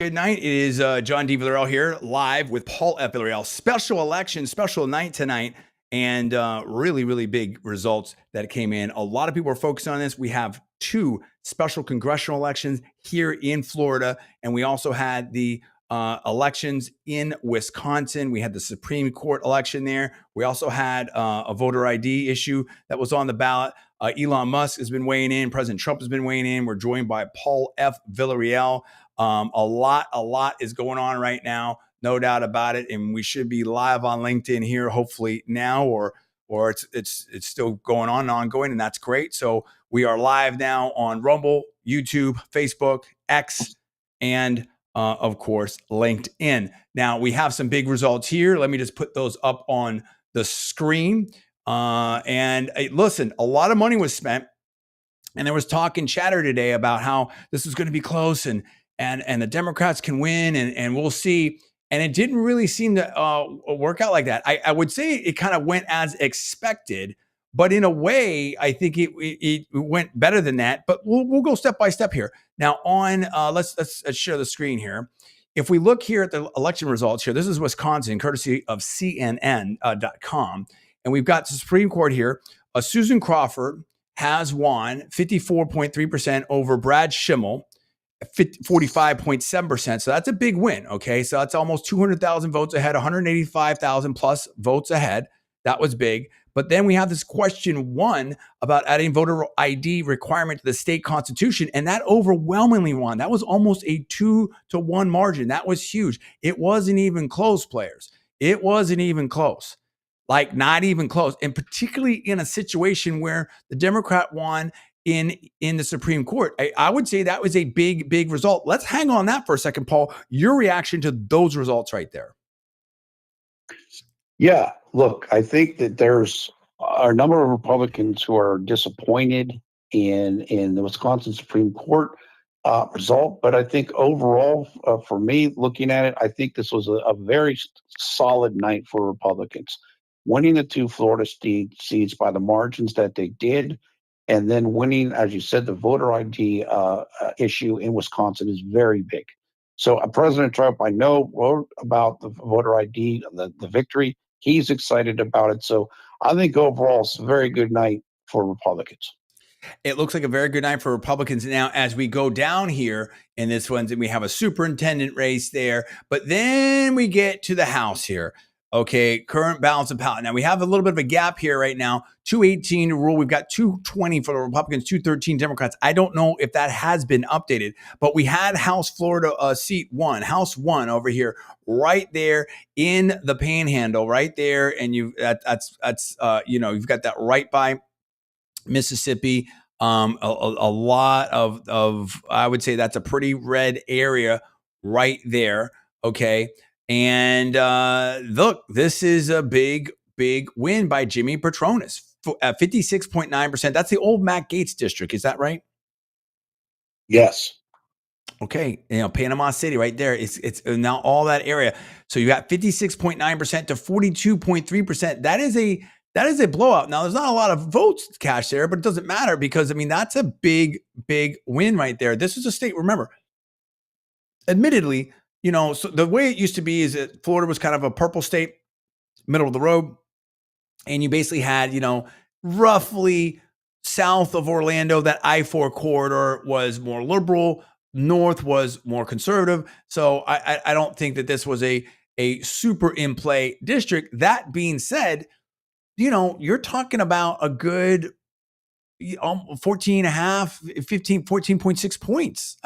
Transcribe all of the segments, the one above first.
Good night. It is John D. Villarreal here, live with Paul F. Villarreal. Special election, special night tonight, and really, really big results that came in. A lot of people are focused on this. We have two special congressional elections here in Florida, and we also had the elections in Wisconsin. We had the Supreme Court election there. We also had a voter ID issue that was on the ballot. Elon Musk has been weighing in. President Trump has been weighing in. We're joined by Paul F. Villarreal. A lot is going on right now, no doubt about it. And we should be live on LinkedIn here, hopefully now, or it's still going on and ongoing, and that's great. So we are live now on Rumble, YouTube, Facebook, X, and of course LinkedIn. Now we have some big results here. Let me just put those up on the screen. Listen, a lot of money was spent, and there was talk and chatter today about how this is going to be close and the Democrats can win, and we'll see. And it didn't really seem to work out like that. I would say it kind of went as expected, but in a way, I think it went better than that. But we'll go step by step here. Now, on let's share the screen here. If we look here at the election results here, this is Wisconsin, courtesy of CNN.com, and we've got the Supreme Court here. Susan Crawford has won 54.3% over Brad Schimmel, 45.7%. So that's a big win. Okay. So that's almost 200,000 votes ahead, 185,000 plus votes ahead. That was big. But then we have this question one about adding voter ID requirement to the state constitution. And that overwhelmingly won. That was almost a 2-1 margin. That was huge. It wasn't even close, players. It wasn't even close. Like not even close. And particularly in a situation where the Democrat won in the Supreme Court. I would say that was a big result. Let's hang on that for a second, Paul. Your reaction to those results right there. Yeah, look, I think that there's a number of Republicans who are disappointed in the Wisconsin Supreme Court result. But I think overall, for me, looking at it, I think this was a very solid night for Republicans. Winning the two Florida seats by the margins that they did, and then winning, as you said, the voter ID issue in Wisconsin is very big. So President Trump, I know, wrote about the voter ID, the victory. He's excited about it. So I think overall it's a very good night for Republicans. It looks like a very good night for Republicans. Now, as we go down here in this one, we have a superintendent race there, but then we get to the House here. Okay, current balance of power. Now we have a little bit of a gap here right now. 218 to rule. We've got 220 for the Republicans, 213 Democrats. I don't know if that has been updated, but we had House Florida seat one, House one over here, right there in the Panhandle, right there, and you've got that right by Mississippi. A lot of I would say that's a pretty red area right there. Okay. And look, this is a big win by Jimmy Patronis at 56.9%. That's the old Matt Gaetz district. Is that right? Yes. Okay. Panama City right there. It's now all that area. So you got 56.9% to 42.3%. That is a blowout. Now, there's not a lot of votes cashed there, but it doesn't matter because, that's a big win right there. This is a state, remember, admittedly, so the way it used to be is that Florida was kind of a purple state, middle of the road. And you basically had, roughly south of Orlando, that I-4 corridor was more liberal. North was more conservative. So I don't think that this was a super in play district. That being said, you're talking about a good 14.6 points.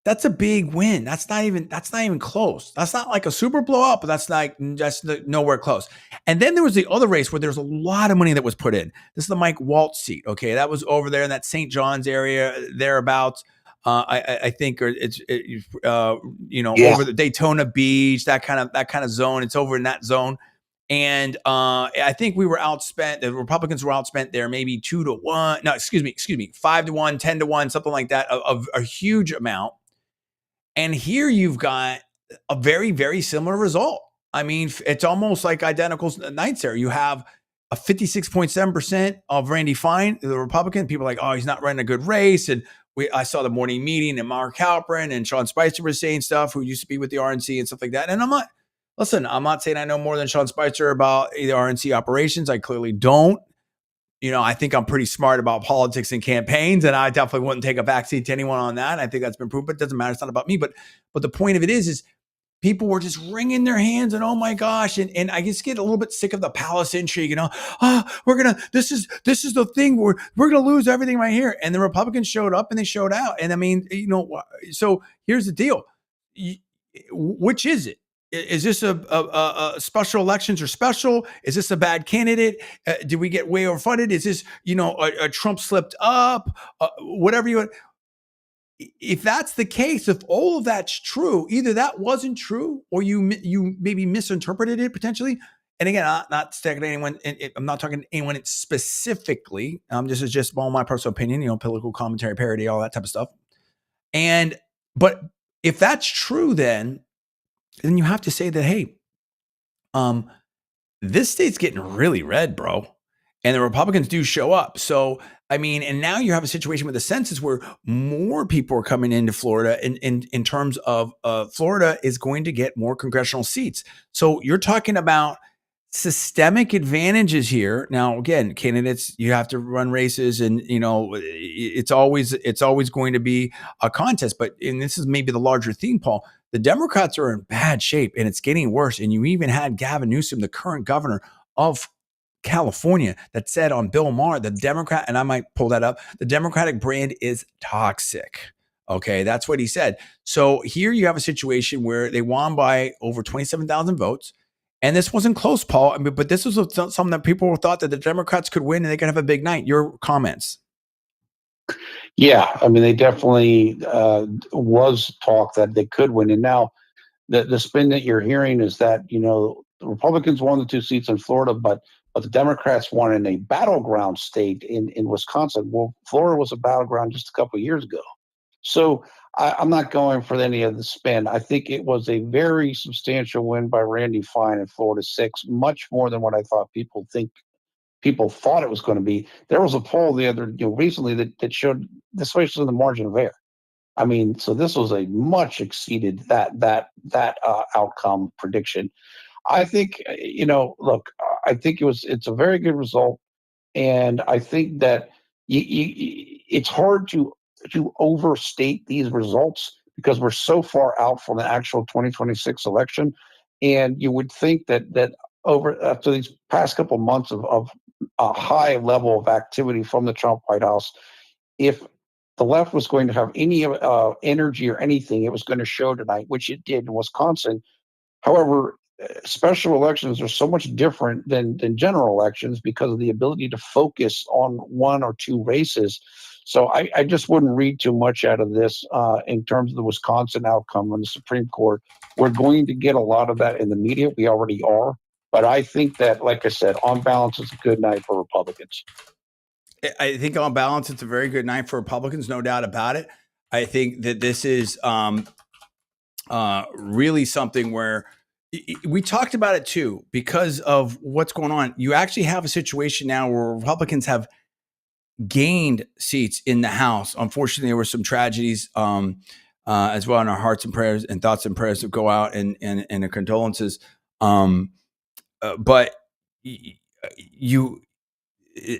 That's a big win. That's not even close. That's not like a super blowout, but that's like just nowhere close. And then there was the other race where there's a lot of money that was put in. This is the Mike Waltz seat. Okay, that was over there in that St. John's area thereabouts. I think over the Daytona Beach, that kind of zone. It's over in that zone. And I think we were outspent. The Republicans were outspent there, maybe 2-1. No, excuse me, 5-1, 10-1, something like that. Of a huge amount. And here you've got a very, very similar result. It's almost like identical nights there. You have a 56.7% of Randy Fine, the Republican. People are like, oh, he's not running a good race. And I saw the morning meeting and Mark Halperin and Sean Spicer were saying stuff, who used to be with the RNC and stuff like that. And I'm not saying I know more than Sean Spicer about the RNC operations. I clearly don't. I think I'm pretty smart about politics and campaigns, and I definitely wouldn't take a backseat to anyone on that. I think that's been proven, but it doesn't matter. It's not about me. But the point of it is people were just wringing their hands and, oh my gosh. And I just get a little bit sick of the palace intrigue, this is the thing we're going to lose everything right here. And the Republicans showed up and they showed out. And I mean, so here's the deal. Which is it? Is this a special elections are special? Is this a bad candidate? Did we get way overfunded? Is this, a Trump slipped up? Whatever you want. If that's the case, if all of that's true, either that wasn't true or you maybe misinterpreted it potentially. And again, I'm not talking to anyone. I'm not talking to anyone specifically. This is just all my personal opinion, political commentary, parody, all that type of stuff. But if that's true, then you have to say that, hey, this state's getting really red, bro. And the Republicans do show up. So, I mean, and now you have a situation with the census where more people are coming into Florida in terms of Florida is going to get more congressional seats. So you're talking about systemic advantages here. Now, again, candidates, you have to run races and, it's always going to be a contest. And this is maybe the larger theme, Paul. The Democrats are in bad shape and it's getting worse. And you even had Gavin Newsom, the current governor of California, that said on Bill Maher, the Democrat, and I might pull that up, the Democratic brand is toxic. Okay, that's what he said. So here you have a situation where they won by over 27,000 votes. And this wasn't close, Paul. I mean, but this was something that people thought that the Democrats could win and they could have a big night. Your comments? Yeah, I mean, they definitely was talk that they could win. And now the spin that you're hearing is that, the Republicans won the 2 seats in Florida, but the Democrats won in a battleground state in Wisconsin. Well, Florida was a battleground just a couple of years ago. So I'm not going for any of the spin. I think it was a very substantial win by Randy Fine in Florida 6, much more than what I thought people thought it was going to be. There was a poll recently that showed this race was in the margin of error. I mean, so this was a much exceeded that outcome prediction. I think, look, I think it's a very good result. And I think that it's hard to overstate these results because we're so far out from the actual 2026 election. And you would think that over after these past couple of months of a high level of activity from the Trump White House, if the left was going to have any energy or anything, it was going to show tonight, which it did in Wisconsin. However, special elections are so much different than general elections because of the ability to focus on 1 or 2 races. So I just wouldn't read too much out of this in terms of the Wisconsin outcome on the Supreme Court. We're going to get a lot of that in the media. We already are. But I think that, like I said, on balance, it's a good night for Republicans. I think on balance, it's a very good night for Republicans, no doubt about it. I think that this is really something where we talked about it too, because of what's going on. You actually have a situation now where Republicans have gained seats in the House. Unfortunately, there were some tragedies as well, in our hearts and prayers and thoughts and prayers that go out and the condolences. But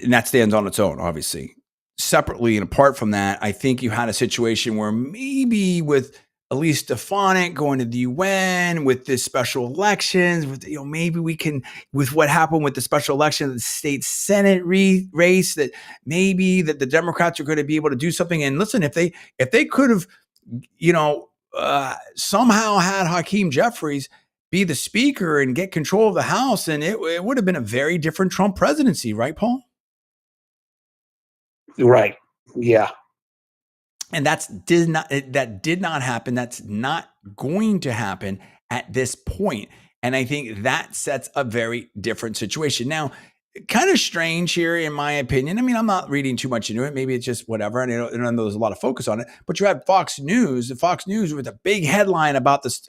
and that stands on its own, obviously. Separately and apart from that, I think you had a situation where maybe with Elise Stefanik going to the UN, with this special elections, with maybe we can, with what happened with the special election of the state Senate race, that maybe that the Democrats are going to be able to do something. And listen, if they could have, somehow had Hakeem Jeffries be the speaker and get control of the House, and it would have been a very different Trump presidency, right, Paul? Right. Yeah. And that did not happen. That's not going to happen at this point. And I think that sets a very different situation. Now, kind of strange here, in my opinion. I mean, I'm not reading too much into it. Maybe it's just whatever. And I know there's a lot of focus on it. But you had Fox News with a big headline about this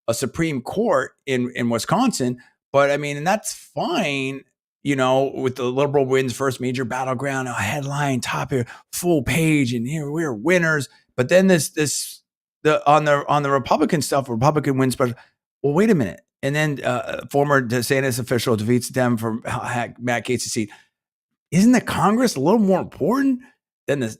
a Supreme Court in Wisconsin. But I mean, and that's fine. with the liberal wins first major battleground, a headline, top here, full page, and here we're winners. But then on the Republican stuff, Republican wins special. Well, wait a minute. And then former DeSantis official defeats them for Matt Gaetz' seat. Isn't the Congress a little more important than the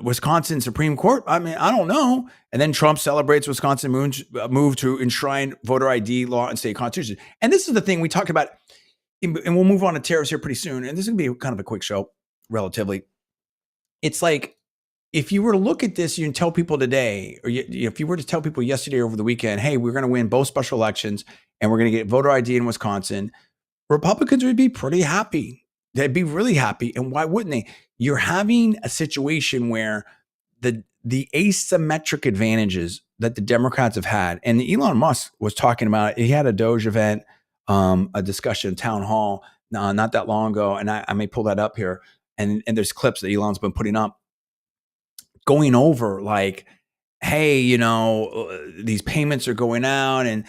Wisconsin Supreme Court? I mean, I don't know. And then Trump celebrates Wisconsin move to enshrine voter ID law and state constitution. And this is the thing we talked about, and we'll move on to tariffs here pretty soon. And this is going to be kind of a quick show, relatively. It's like, if you were to look at this, you can tell people today, or if you were to tell people yesterday over the weekend, hey, we're going to win both special elections and we're going to get voter ID in Wisconsin, Republicans would be pretty happy. They'd be really happy. And why wouldn't they? You're having a situation where the asymmetric advantages that the Democrats have had, and Elon Musk was talking about it. He had a Doge event, a discussion, town hall, not that long ago, and I may pull that up here. And there's clips that Elon's been putting up, going over like, hey, these payments are going out, and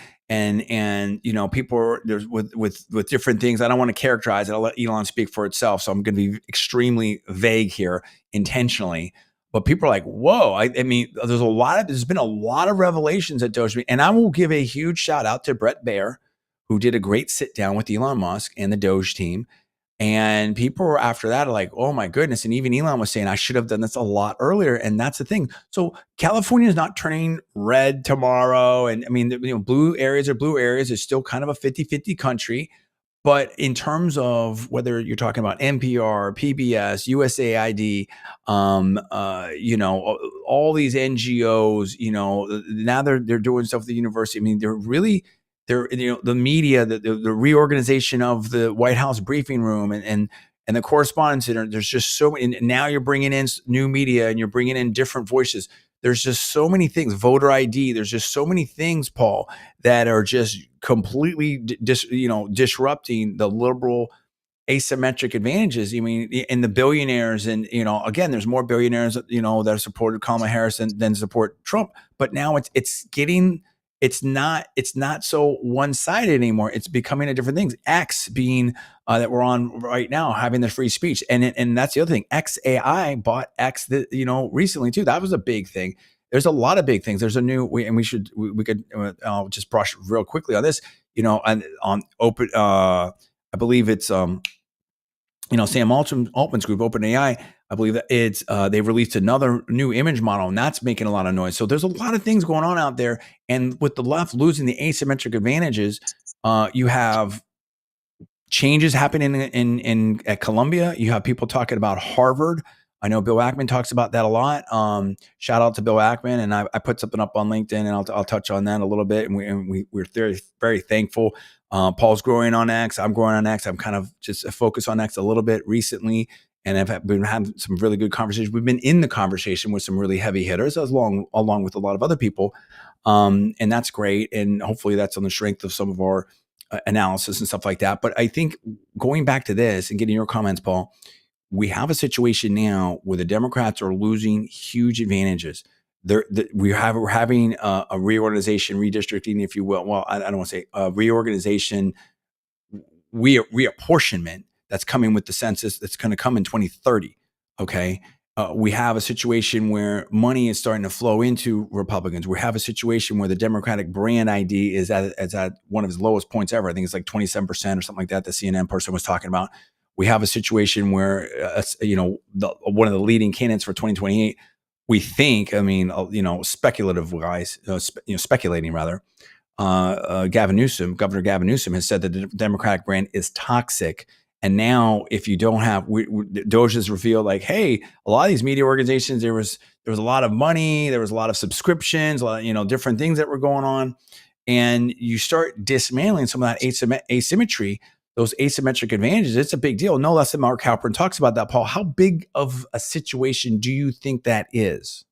people are there's with different things. I don't want to characterize it. I'll let Elon speak for itself. So I'm going to be extremely vague here intentionally. But people are like, whoa, I mean, there's been a lot of revelations at Doge. And I will give a huge shout out to Brett Baer, who did a great sit down with Elon Musk and the Doge team. And people were after that are like, oh my goodness. And even Elon was saying, I should have done this a lot earlier. And that's the thing. So California is not turning red tomorrow. And I mean, blue areas are blue areas. It's still kind of a 50-50 country. But in terms of whether you're talking about NPR, PBS, USAID, all these NGOs, now they're doing stuff with the university. I mean, the media, the reorganization of the White House briefing room and the correspondence center. There's just so many. And now you're bringing in new media and you're bringing in different voices. There's just so many things. Voter ID. There's just so many things, Paul, that are just completely disrupting the liberal asymmetric advantages. I mean, and the billionaires, and again, there's more billionaires that have supported Kamala Harris than support Trump. But now it's not so one-sided anymore. It's becoming a different thing. X being that we're on right now, having the free speech, and that's the other thing. XAI bought X, recently too. That was a big thing. There's a lot of big things. There's a new, we could I'll just brush real quickly on this. On open, I believe it's Sam Altman's group, OpenAI. I believe that it's they released another new image model, and that's making a lot of noise. So there's a lot of things going on out there, and with the left losing the asymmetric advantages, you have changes happening at Columbia. You have people talking about Harvard. I know Bill Ackman talks about that a lot. Shout out to Bill Ackman, and I put something up on LinkedIn, and I'll touch on that a little bit. And we're very, very thankful. Paul's growing on X. I'm growing on X. I'm kind of just focused on X a little bit recently, and I've been having some really good conversations. We've been in the conversation with some really heavy hitters, along with a lot of other people, and that's great. And hopefully, that's on the strength of some of our analysis and stuff like that. But I think going back to this and getting your comments, Paul, we have a situation now where the Democrats are losing huge advantages. We're having a reorganization, redistricting, if you will. Well, I don't want to say reorganization, reapportionment that's coming with the census that's going to come in 2030. Okay. We have a situation where money is starting to flow into Republicans. We have a situation where the Democratic brand ID is at one of its lowest points ever. I think it's like 27% or something like that. The CNN person was talking about. We have a situation where, one of the leading candidates for 2028, we think, speculative wise, speculating rather, Governor Gavin Newsom has said that the Democratic brand is toxic. And now, if you don't have, Doge has revealed, like, hey, a lot of these media organizations, there was a lot of money, there was a lot of subscriptions, a lot of, different things that were going on, and you start dismantling some of that asymmetry, those asymmetric advantages. It's a big deal. No less than Mark Halperin talks about that, Paul. How big of a situation do you think that is?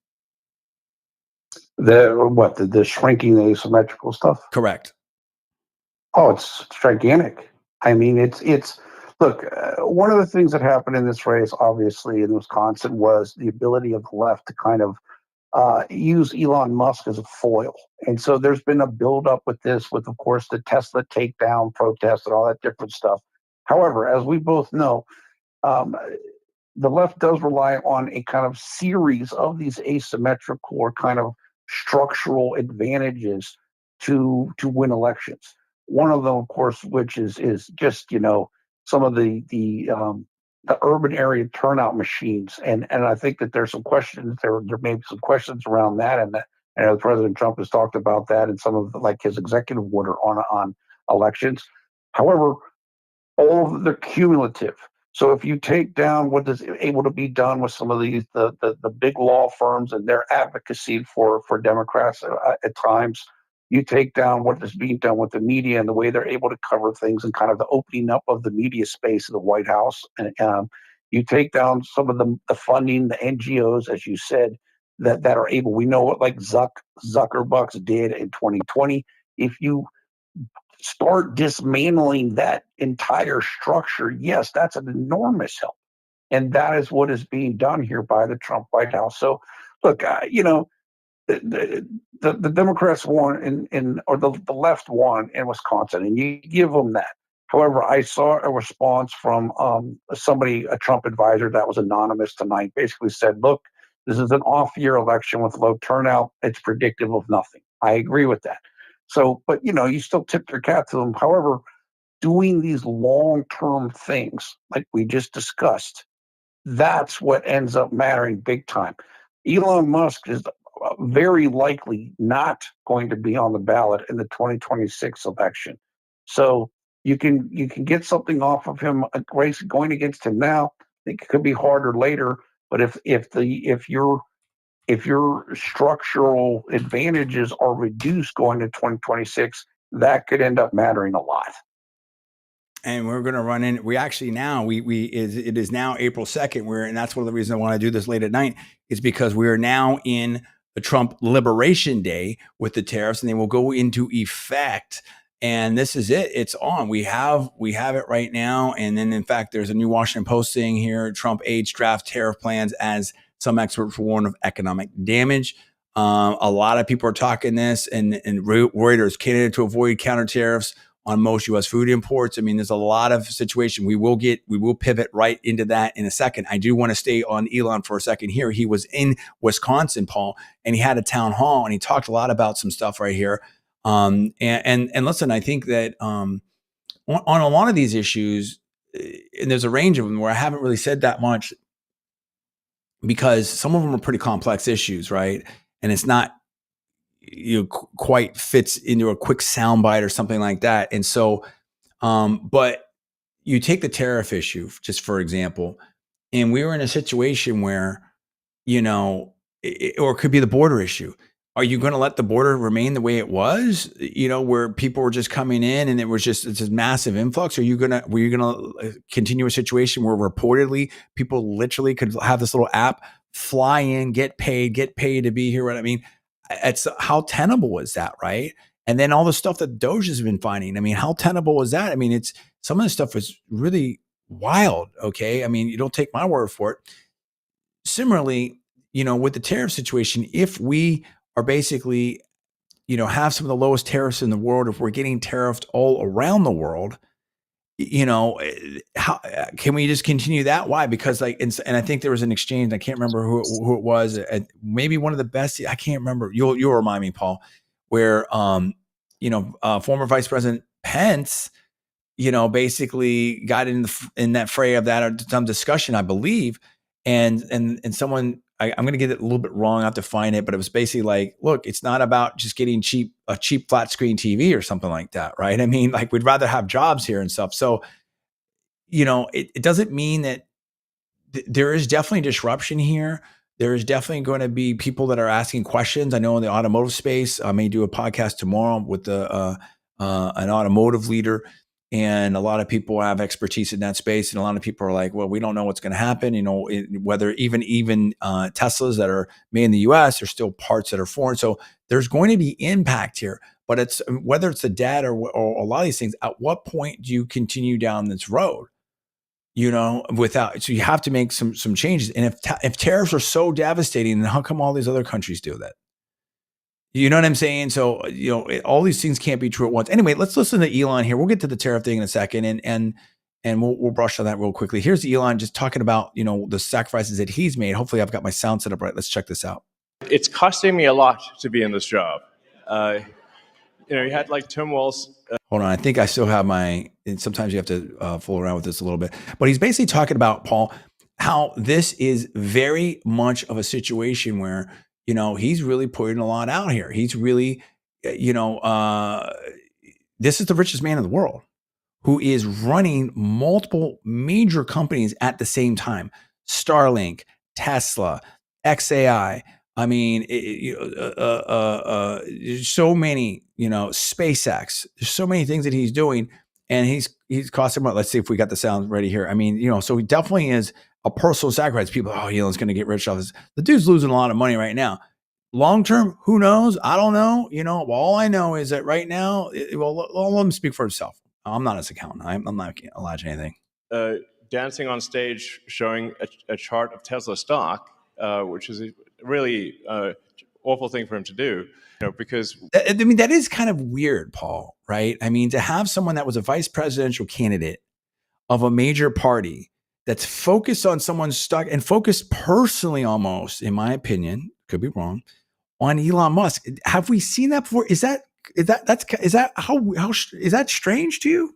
The shrinking the asymmetrical stuff? Correct. Oh, it's gigantic. I mean, it's look, one of the things that happened in this race, obviously, in Wisconsin, was the ability of the left to kind of use Elon Musk as a foil. And so there's been a buildup with this, with, of course, the Tesla takedown protests and all that different stuff. However, as we both know, um, the left does rely on a kind of series of these asymmetrical or kind of structural advantages to win elections. One of them, of course, which is just some of the urban area turnout machines, and I think that there's some questions there may be some questions around that, and that President Trump has talked about that in some of like his executive order on elections. However, all of the cumulative. So if you take down what is able to be done with some of the big law firms and their advocacy for Democrats at times, you take down what is being done with the media and the way they're able to cover things and kind of the opening up of the media space of the White House. And you take down some of the funding, the NGOs, as you said, that are able. We know what like Zuckerbucks did in 2020. If you start dismantling that entire structure, yes, that's an enormous help. And that is what is being done here by the Trump White House. So, look, the Democrats won or the left won in Wisconsin, and you give them that. However, I saw a response from somebody, a Trump advisor that was anonymous tonight, basically said, look, this is an off-year election with low turnout. It's predictive of nothing. I agree with that. So, but you still tip your cap to them. However, doing these long-term things like we just discussed, that's what ends up mattering big time. Elon Musk is very likely not going to be on the ballot in the 2026 election. So you can get something off of him, a race going against him now. I think it could be harder later. But if your structural advantages are reduced going to 2026, that could end up mattering a lot. And we're going to run in. We actually now it is now April 2nd. And that's one of the reasons I want to do this late at night is because we are now in the Trump Liberation Day with the tariffs, and they will go into effect. And this is it. It's on. We have it right now. And then, in fact, there's a new Washington Post saying here: Trump aides draft tariff plans as some experts warn of economic damage. A lot of people are talking this, and Reuters, Canada to avoid counter tariffs on most U.S. food imports. I mean, there's a lot of situation. We will pivot right into that in a second. I do want to stay on Elon for a second here. He was in Wisconsin, Paul, and he had a town hall, and he talked a lot about some stuff right here. And listen, I think that on a lot of these issues, and there's a range of them where I haven't really said that much because some of them are pretty complex issues, right? And it's not quite fits into a quick soundbite or something like that. And so, but you take the tariff issue, just for example, and we were in a situation where, or it could be the border issue. Are you going to let the border remain the way it was, where people were just coming in and it's this massive influx? Were you going to continue a situation where reportedly people literally could have this little app, fly in, get paid to be here? What I mean, it's how tenable is that, right? And then all the stuff that Doge has been finding. I mean, how tenable is that? I mean, some of the stuff is really wild. Okay. I mean, you don't take my word for it. Similarly, with the tariff situation, if we are basically, have some of the lowest tariffs in the world, if we're getting tariffed all around the world, how can we just continue that? Why? Because and I think there was an exchange. I can't remember who it was. Maybe one of the best. I can't remember. You'll remind me, Paul. Where former Vice President Pence, basically got in that fray of that or some discussion, I believe, and someone. I'm going to get it a little bit wrong. I have to find it, but it was basically like, look, it's not about just getting a cheap flat screen TV or something like that, right? I mean, we'd rather have jobs here and stuff. So, it doesn't mean that there is definitely disruption here. There is definitely going to be people that are asking questions. I know in the automotive space, I may do a podcast tomorrow with an automotive leader. And a lot of people have expertise in that space. And a lot of people are like, well, we don't know what's going to happen. Whether even Teslas that are made in the US are still parts that are foreign. So there's going to be impact here. But it's whether it's the debt or a lot of these things, at what point do you continue down this road? So you have to make some changes. And if tariffs are so devastating, then how come all these other countries do that? You know what I'm saying? So, all these things can't be true at once. Anyway, let's listen to Elon here. We'll get to the tariff thing in a second. And and we'll brush on that real quickly. Here's Elon just talking about, you know, the sacrifices that he's made. Hopefully I've got my sound set up right. Let's check this out. It's costing me a lot to be in this job. You know, you had like Tim Walz. Hold on. I think I still have my, and sometimes you have to fool around with this a little bit, but he's basically talking about, Paul, how this is very much of a situation where, you know, he's really putting a lot out here. He's really, you know, this is the richest man in the world who is running multiple major companies at the same time. Starlink, Tesla, XAI. I mean, there's so many, you know, SpaceX. There's so many things that he's doing, and he's costing what? Let's see if we got the sound ready here. I mean, you know, so he definitely is a personal sacrifice. People, oh, Elon's going to get rich off this. The dude's losing a lot of money right now. Long term, who knows? I don't know. You know, all I know is that right now, well, let him speak for himself. I'm not his accountant. I'm not allowed to anything. Dancing on stage, showing a chart of Tesla stock, which is a really awful thing for him to do. You know, because I mean, that is kind of weird, Paul. Right? I mean, to have someone that was a vice presidential candidate of a major party that's focused on someone's stock and focused personally, almost, in my opinion, could be wrong, on Elon Musk. Have we seen that before? Is that strange to you?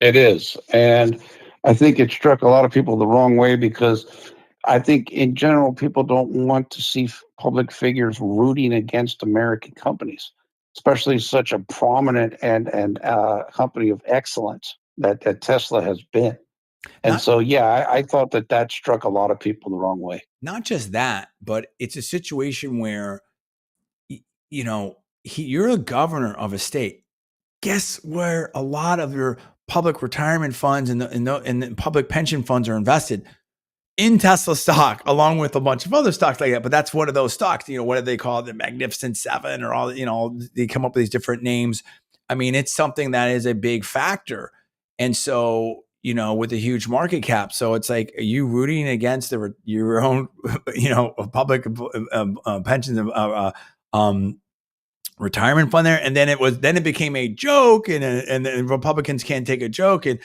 It is. And I think it struck a lot of people the wrong way because I think in general, people don't want to see public figures rooting against American companies, especially such a prominent and company of excellence that Tesla has been. And so, yeah, I thought that struck a lot of people the wrong way. Not just that, but it's a situation where, you know, you're a governor of a state. Guess where a lot of your public retirement funds and the public pension funds are invested? In Tesla stock, along with a bunch of other stocks like that. But that's one of those stocks. You know, what do they call it? The Magnificent Seven, or all, you know, they come up with these different names. I mean, it's something that is a big factor. And so, you know, with a huge market cap. So it's like, are you rooting against your own, you know, public pensions, retirement fund there? And then it became a joke, and then Republicans can't take a joke. And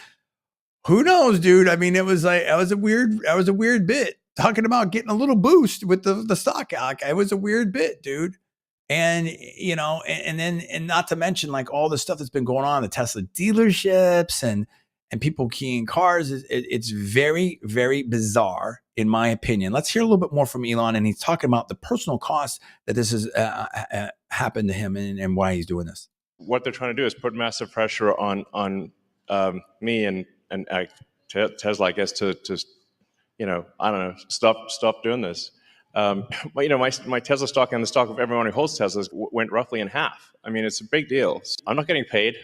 who knows, dude? I mean, it was a weird bit talking about getting a little boost with the stock. It was a weird bit, dude. And, you know, and not to mention like all the stuff that's been going on, the Tesla dealerships and people keying cars. It's very, very bizarre, in my opinion. Let's hear a little bit more from Elon, and he's talking about the personal costs that this has happened to him and why he's doing this. What they're trying to do is put massive pressure on me and Tesla, I guess, to you know, I don't know, stop doing this. But you know, my Tesla stock and the stock of everyone who holds Teslas went roughly in half. I mean, it's a big deal. I'm not getting paid.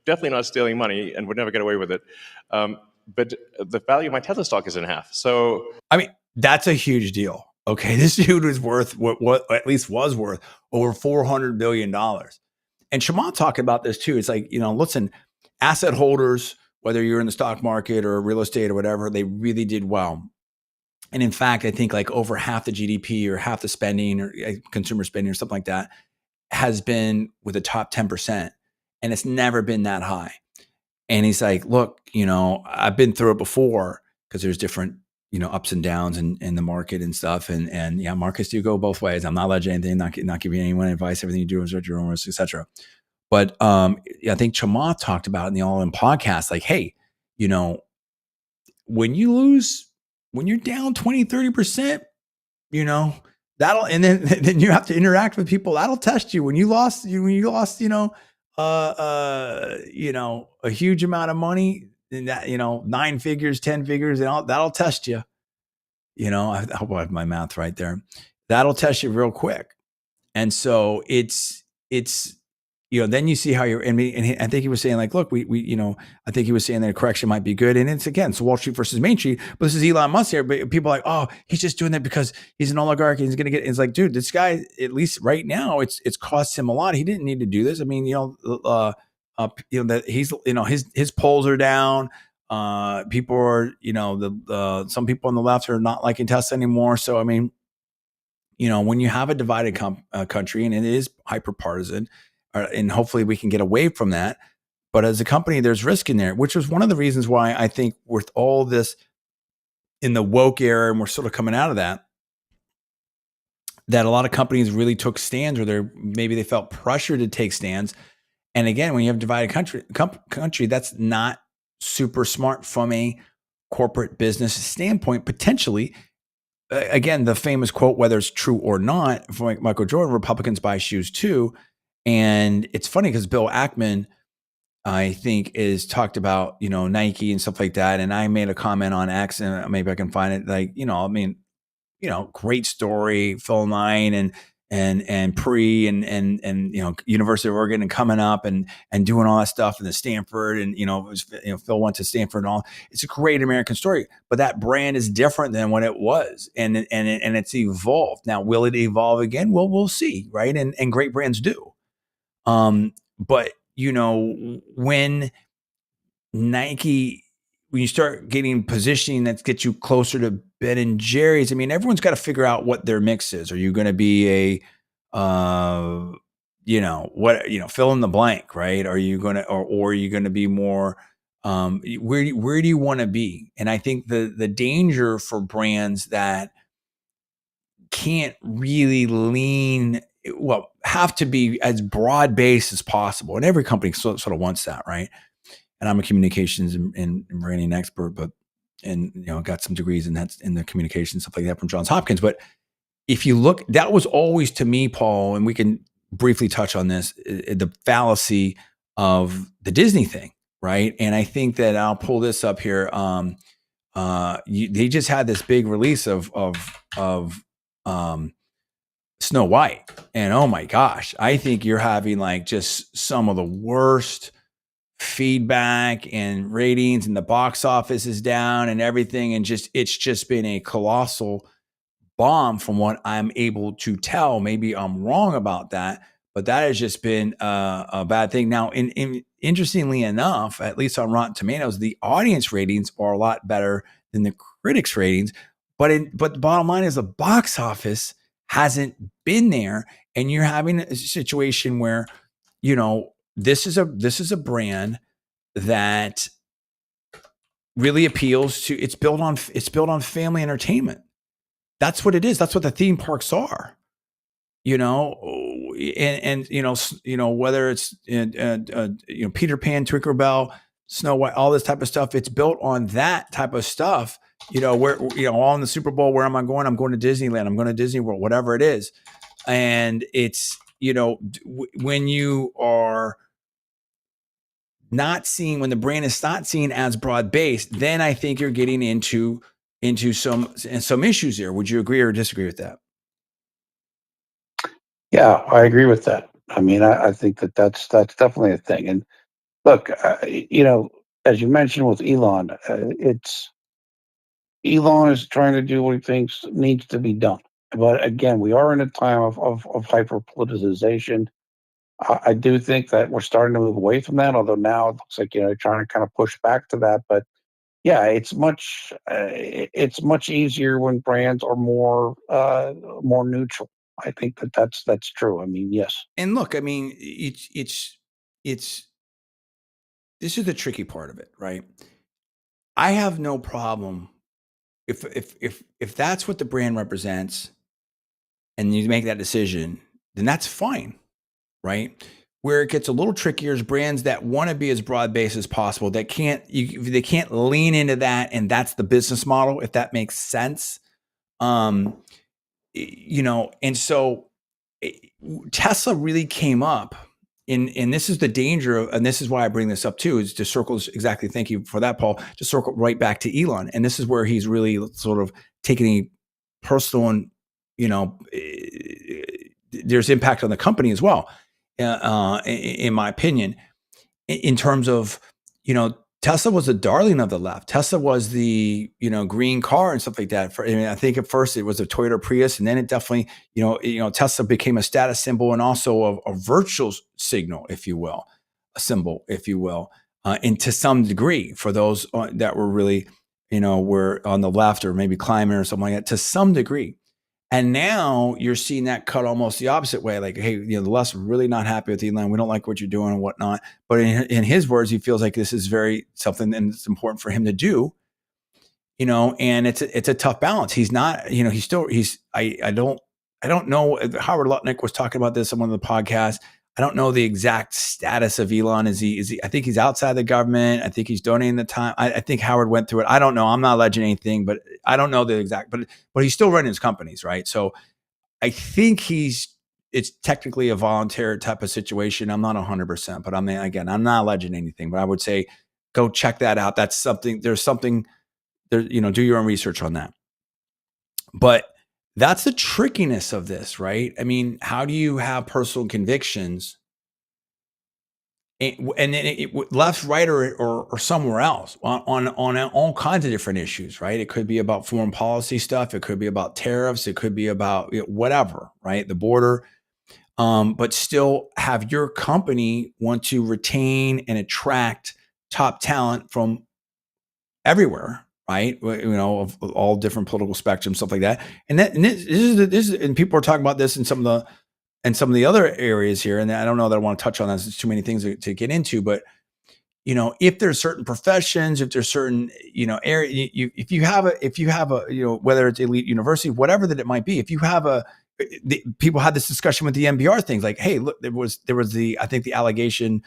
Definitely not stealing money, and would never get away with it. But the value of my Tesla stock is in half. So I mean, that's a huge deal. Okay, this dude was worth what at least was worth over $400 billion. And Shimon talking about this too. It's like, you know, listen, asset holders, whether you're in the stock market or real estate or whatever, they really did well. And in fact, I think like over half the GDP or half the spending or consumer spending or something like that has been with the top 10%. And it's never been that high. And he's like, look, you know, I've been through it before, because there's different, you know, ups and downs in the market and stuff. And yeah, markets do go both ways. I'm not alleging anything, not giving anyone advice. Everything you do is at your own risk, etc. But I think Chamath talked about in the All In podcast, like, hey, you know, when you're down 20, 30%, you know, and then you have to interact with people. That'll test you. When you lost, you know, a huge amount of money, and that, you know, 9 figures, 10 figures, and that'll test you. You know, I hope I have my math right there. That'll test you real quick. And so it's, you know, then you see how you're, and I think he was saying like, look, we, you know, I think he was saying that a correction might be good. And it's, again, it's Wall Street versus Main Street, but this is Elon Musk here. But people are like, oh, he's just doing that because he's an oligarch and he's going to get, it's like, dude, this guy, at least right now, it's cost him a lot. He didn't need to do this. I mean, you know, that he's, you know, his polls are down. People are, you know, some people on the left are not liking Tesla anymore. So, I mean, you know, when you have a divided country, and it is hyper partisan, and hopefully we can get away from that, But as a company, there's risk in there, which was one of the reasons why I think with all this in the woke era, and we're sort of coming out of that, that a lot of companies really took stands, or maybe they felt pressure to take stands. And again, when you have divided country, that's not super smart from a corporate business standpoint, potentially. Again, the famous quote, whether it's true or not, from Michael Jordan, Republicans buy shoes too. And it's funny because Bill Ackman, I think, is talked about, Nike and stuff like that. And I made a comment on X, and maybe I can find it. Like, great story, Phil Knight and Pre and University of Oregon and coming up and doing all that stuff, and the Stanford, and Phil went to Stanford and all. It's a great American story, but that brand is different than what it was, and it's evolved. Now, will it evolve again? Well, we'll see, right? And great brands do. But when Nike, when you start getting positioning that gets you closer to Ben and Jerry's, I mean, everyone's got to figure out what their mix is. Are you going to be a, fill in the blank, right? Are you going to, or are you going to be more, where do you want to be? And I think the danger for brands that can't really have to be as broad based as possible. And every company sort of wants that, right? And I'm a communications and branding expert, got some degrees in that, in the communication, stuff like that, from Johns Hopkins. But if you look, that was always, to me, Paul, and we can briefly touch on this, the fallacy of the Disney thing, right? And I think that I'll pull this up here. They just had this big release of Snow White, and oh my gosh, I think you're having like just some of the worst feedback and ratings, and the box office is down and everything, and it's just been a colossal bomb from what I'm able to tell. Maybe I'm wrong about that, but that has just been a bad thing. Now, interestingly enough, at least on Rotten Tomatoes, the audience ratings are a lot better than the critics ratings, but the bottom line is the box office hasn't been there, and you're having a situation where this is a brand that really appeals to, it's built on family entertainment. That's what it is. That's what the theme parks are, and whether it's Peter Pan, Tinkerbell, Snow White, all this type of stuff, it's built on that type of stuff. Where all in the Super Bowl, where am I going? I'm going to Disneyland. I'm going to Disney World, whatever it is. And it's, when you are not seeing, when the brand is not seen as broad based, then I think you're getting into some issues here. Would you agree or disagree with that? Yeah, I agree with that. I mean, I think that's definitely a thing. And look, as you mentioned with Elon, Elon is trying to do what he thinks needs to be done. But again, we are in a time of hyper politicization. I do think that we're starting to move away from that, although now it looks like trying to kind of push back to that. But yeah, it's much easier when brands are more neutral. I think that's true. I mean, yes. And look, I mean, it's this is the tricky part of it, right? I have no problem if that's what the brand represents, and you make that decision, then that's fine, right? Where it gets a little trickier is brands that want to be as broad based as possible, that they can't lean into that, and that's the business model, if that makes sense. And so Tesla really came up, and this is the danger of, and this is why I bring this up too, is to circle exactly. Thank you for that, Paul. To circle right back to Elon, and this is where he's really sort of taking a personal, and there's impact on the company as well. In my opinion, in terms of Tesla was a darling of the left. Tesla was the green car and stuff like that. I think at first it was a Toyota Prius, and then it definitely Tesla became a status symbol, and also a virtual signal, if you will, a symbol, if you will, and to some degree for those that were really were on the left or maybe climate or something like that, to some degree. And now you're seeing that cut almost the opposite way. Like, hey, the left are really not happy with Elon. We don't like what you're doing and whatnot. But in his words, he feels like this is very something and it's important for him to do. And it's a tough balance. He's not, I don't know. Howard Lutnick was talking about this on one of the podcasts. I don't know the exact status of Elon. Is he, I think he's outside the government. I think he's donating the time. I think Howard went through it. I don't know. I'm not alleging anything, but I don't know the exact, but he's still running his companies, right? So I think it's technically a volunteer type of situation. I'm not 100%, but again, I'm not alleging anything, but I would say go check that out. That's something, there's something there, do your own research on that. But that's the trickiness of this, right? I mean, how do you have personal convictions and then left, right, or somewhere else on all kinds of different issues, right? It could be about foreign policy stuff. It could be about tariffs. It could be about whatever, right? The border. But still have your company want to retain and attract top talent from everywhere, right? Of all different political spectrums, stuff like that. And this is, and people are talking about this in some of the other areas here. And I don't know that I want to touch on this. There's too many things to get into, but if there's certain professions, if there's certain, area, if you have a, whether it's elite university, whatever that it might be, if you have people had this discussion with the NBR things like, hey, look, there was I think the allegation,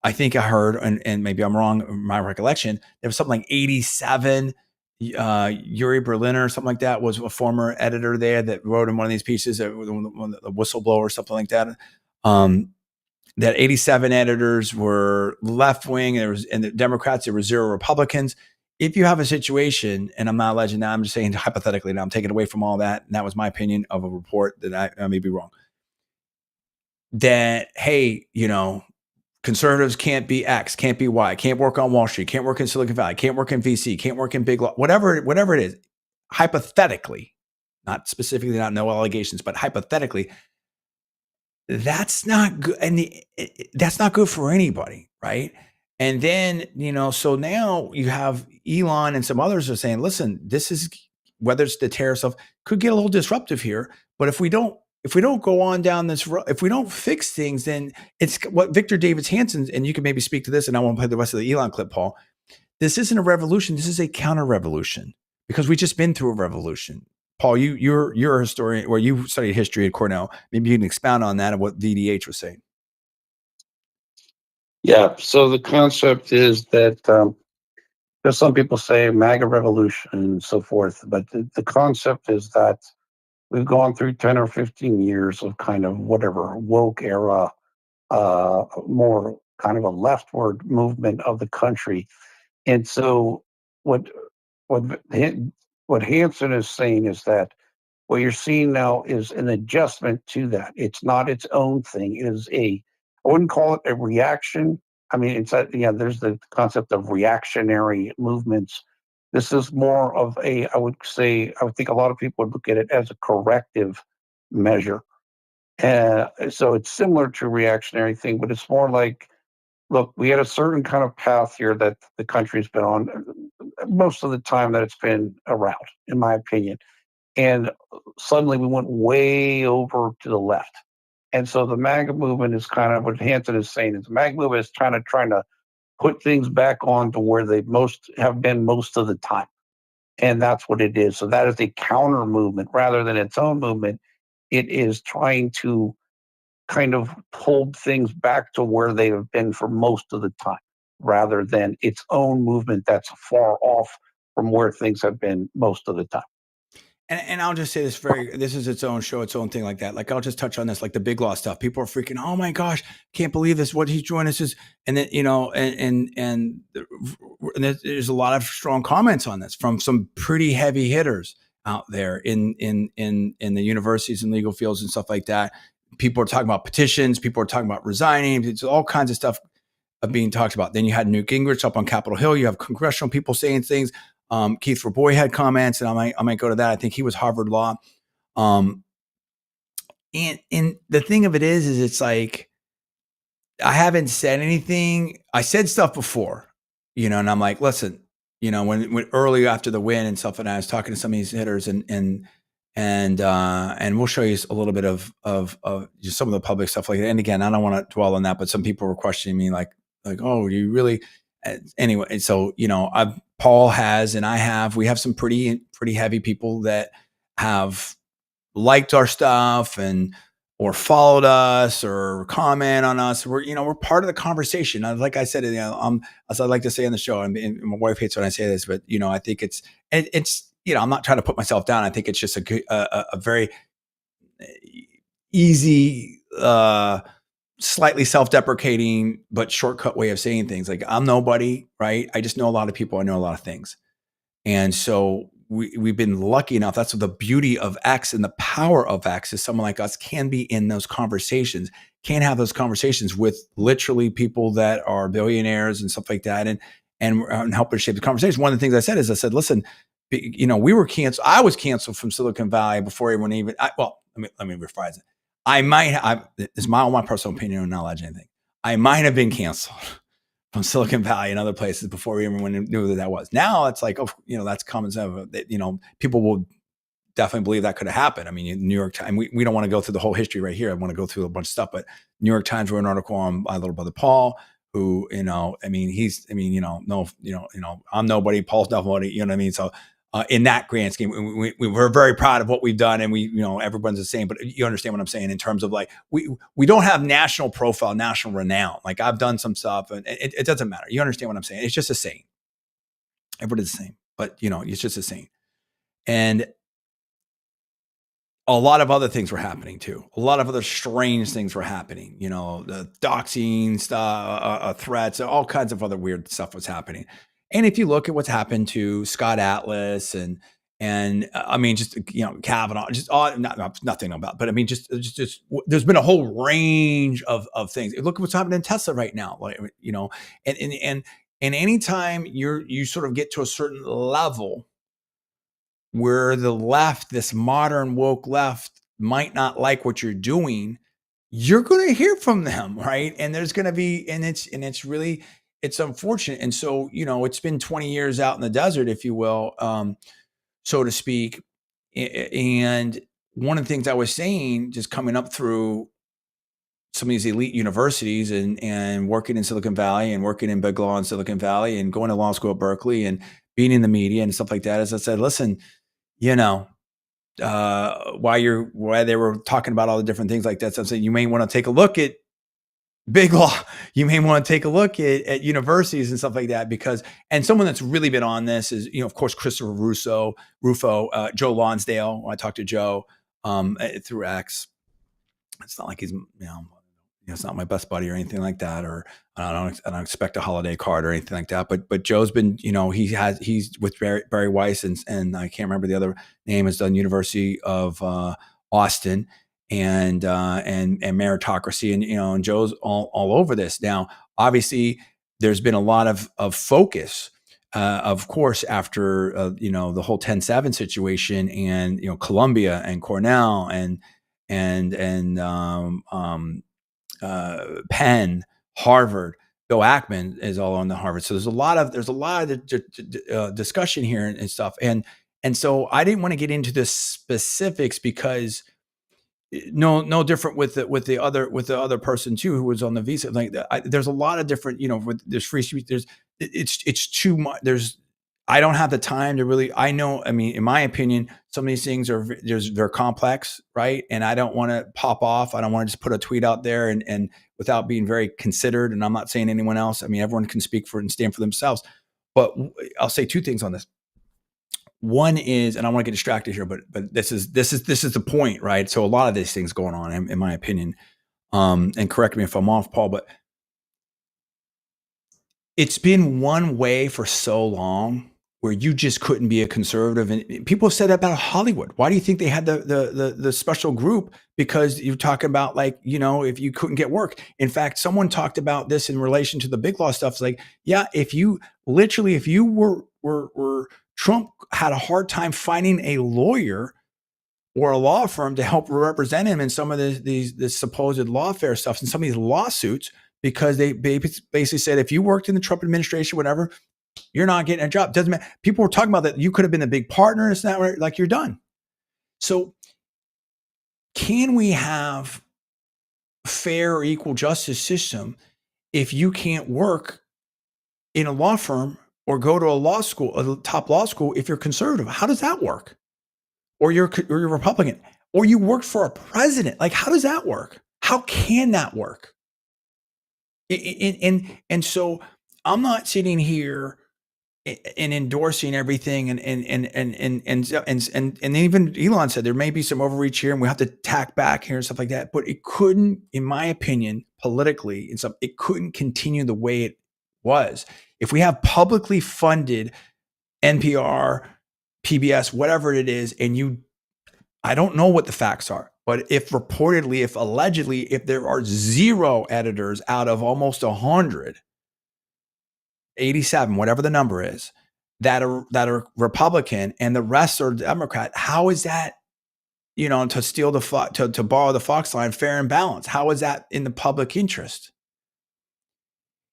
I think I heard, and maybe I'm wrong in my recollection, there was something like 87, Yuri Berliner or something like that was a former editor there that wrote in one of these pieces, a whistleblower or something like that. That 87 editors were left-wing, and the Democrats, there were 0 Republicans. If you have a situation, and I'm not alleging that, I'm just saying hypothetically now, I'm taking away from all that, and that was my opinion of a report that I may be wrong, that, hey, conservatives can't be X, can't be Y, can't work on Wall Street, can't work in Silicon Valley, can't work in VC, can't work in big law, whatever it is, hypothetically, not specifically, not no allegations, but hypothetically, that's not good. And that's not good for anybody, right? And then, so now you have Elon and some others are saying, listen, this is, whether it's the tariff stuff, could get a little disruptive here. But if we don't go on down this road, if we don't fix things, then it's what Victor Davis Hanson, and you can maybe speak to this, and I won't play the rest of the Elon clip, Paul. This isn't a revolution. This is a counter revolution, because we just been through a revolution. Paul, you're a historian, or you studied history at Cornell. Maybe you can expound on that and what VDH was saying. Yeah. So the concept is that there's some people say MAGA revolution and so forth, but the concept is that we've gone through 10 or 15 years of kind of whatever woke era, more kind of a leftward movement of the country. And so what Hansen is saying is that what you're seeing now is an adjustment to that. It's not its own thing. It is I wouldn't call it a reaction. I mean, there's the concept of reactionary movements. This is more of I would think a lot of people would look at it as a corrective measure. So it's similar to a reactionary thing, but it's more like, look, we had a certain kind of path here that the country's been on most of the time that it's been around, in my opinion. And suddenly we went way over to the left. And so the MAGA movement is kind of what Hansen is saying. Is the MAGA movement is trying to put things back on to where they have been most of the time. And that's what it is. So that is a counter movement rather than its own movement. It is trying to kind of pull things back to where they have been for most of the time, rather than its own movement that's far off from where things have been most of the time. And I'll just say this is its own show, its own thing like that. Like, I'll just touch on this, like the big law stuff. People are freaking, oh my gosh, can't believe this. What he's doing this is, and then, and there's a lot of strong comments on this from some pretty heavy hitters out there in the universities and legal fields and stuff like that. People are talking about petitions. People are talking about resigning. It's all kinds of stuff being talked about. Then you had Newt Gingrich up on Capitol Hill. You have congressional people saying things. Keith Raboy had comments, and I might go to that. I think he was Harvard Law. And the thing of it is it's like, I haven't said anything. I said stuff before, and I'm like, listen, when early after the win and stuff, and I was talking to some of these hitters, and and we'll show you a little bit of just some of the public stuff like that. And again, I don't want to dwell on that, but some people were questioning me like, oh, you really? Anyway, so Paul has, and we have some pretty heavy people that have liked our stuff or followed us or comment on us. We're part of the conversation. Like I said, as I like to say on the show, and my wife hates when I say this, but I think it's I'm not trying to put myself down. I think it's just a very easy, slightly self-deprecating, but shortcut way of saying things. Like, I'm nobody, right? I just know a lot of people. I know a lot of things. And so we've been lucky enough. That's the beauty of X and the power of X is someone like us can be in those conversations, can have those conversations with literally people that are billionaires and stuff like that, and help us shape the conversation. One of the things I said, listen, we were canceled. I was canceled from Silicon Valley before everyone even. Let me rephrase it. I might have. It's my personal opinion. I'm not allowed to anything. I might have been canceled from Silicon Valley and other places before everyone knew that was. Now it's like, that's common sense. People will definitely believe that could have happened. I mean, New York Times, we don't want to go through the whole history right here. I want to go through a bunch of stuff, but New York Times wrote an article on my little brother, Paul, who, I'm nobody, Paul's nobody, you know what I mean? So, in that grand scheme, we're very proud of what we've done, and everyone's the same. But you understand what I'm saying in terms of like we don't have national profile, national renown. Like, I've done some stuff, and it doesn't matter. You understand what I'm saying? It's just a saying. Everybody's the same, but it's just a saying. And a lot of other things were happening too. A lot of other strange things were happening. The doxing stuff, threats, all kinds of other weird stuff was happening. And if you look at what's happened to Scott Atlas and I mean, just Kavanaugh, just nothing about, but I mean, just there's been a whole range of things. Look at what's happening in Tesla right now, like and anytime you sort of get to a certain level where the left, this modern woke left, might not like what you're doing, you're going to hear from them, right? And there's going to be, and it's really, it's unfortunate. And so, it's been 20 years out in the desert, if you will, so to speak. And one of the things I was saying, just coming up through some of these elite universities and working in Silicon Valley and working in big law in Silicon Valley and going to law school at Berkeley and being in the media and stuff like that, is I said, listen, why they were talking about all the different things like that. So I'm saying you may want to take a look at big law. You may want to take a look at universities and stuff like that, because, and someone that's really been on this is, of course, Christopher Rufo, Joe Lonsdale. When I talked to Joe through X, it's not like he's, it's not my best buddy or anything like that, or I don't expect a holiday card or anything like that. But Joe's been, he's with Barry Weiss and I can't remember the other name. Has done University of Austin and meritocracy, and Joe's all over this now. Obviously, there's been a lot of focus, of course, after the whole 10-7 situation, and Columbia and Cornell and Penn, Harvard. Bill Ackman is all on the Harvard. So there's a lot of discussion here and stuff. And so I didn't want to get into the specifics, because no different with the other person too, who was on the visa. Like, there's a lot of different, there's free speech. It's too much. I don't have the time to really, I mean, in my opinion, some of these things they're complex, right? And I don't want to pop off. I don't want to just put a tweet out there and without being very considered. And I'm not saying anyone else. I mean, everyone can speak for and stand for themselves. But I'll say two things on this. One is, and I want to get distracted here, but this is the point, right? So a lot of these things going on, in my opinion, and correct me if I'm off, Paul, but it's been one way for so long, where you just couldn't be a conservative. And people have said that about Hollywood. Why do you think they had the special group? Because you're talking about, like, if you couldn't get work. In fact, someone talked about this in relation to the big law stuff. It's like, yeah, if you were Trump had a hard time finding a lawyer or a law firm to help represent him in some of this supposed lawfare stuff and some of these lawsuits, because they basically said, if you worked in the Trump administration, whatever, you're not getting a job. Doesn't matter. People were talking about that. You could have been a big partner. It's not right. Like, you're done. So can we have fair or equal justice system if you can't work in a law firm or go to a law school, a top law school, if you're conservative? How does that work? Or you're Republican, or you work for a president? Like, how does that work? How can that work? And so I'm not sitting here and endorsing everything, and even Elon said there may be some overreach here, and we have to tack back here and stuff like that. But it couldn't, in my opinion, politically, it couldn't continue the way it was. If we have publicly funded NPR, PBS, whatever it is, and I don't know what the facts are, but if reportedly, if allegedly, if there are 0 editors out of almost 100, 87, whatever the number is, that are Republican and the rest are Democrat, how is that, to steal to borrow the Fox line, fair and balanced? How is that in the public interest?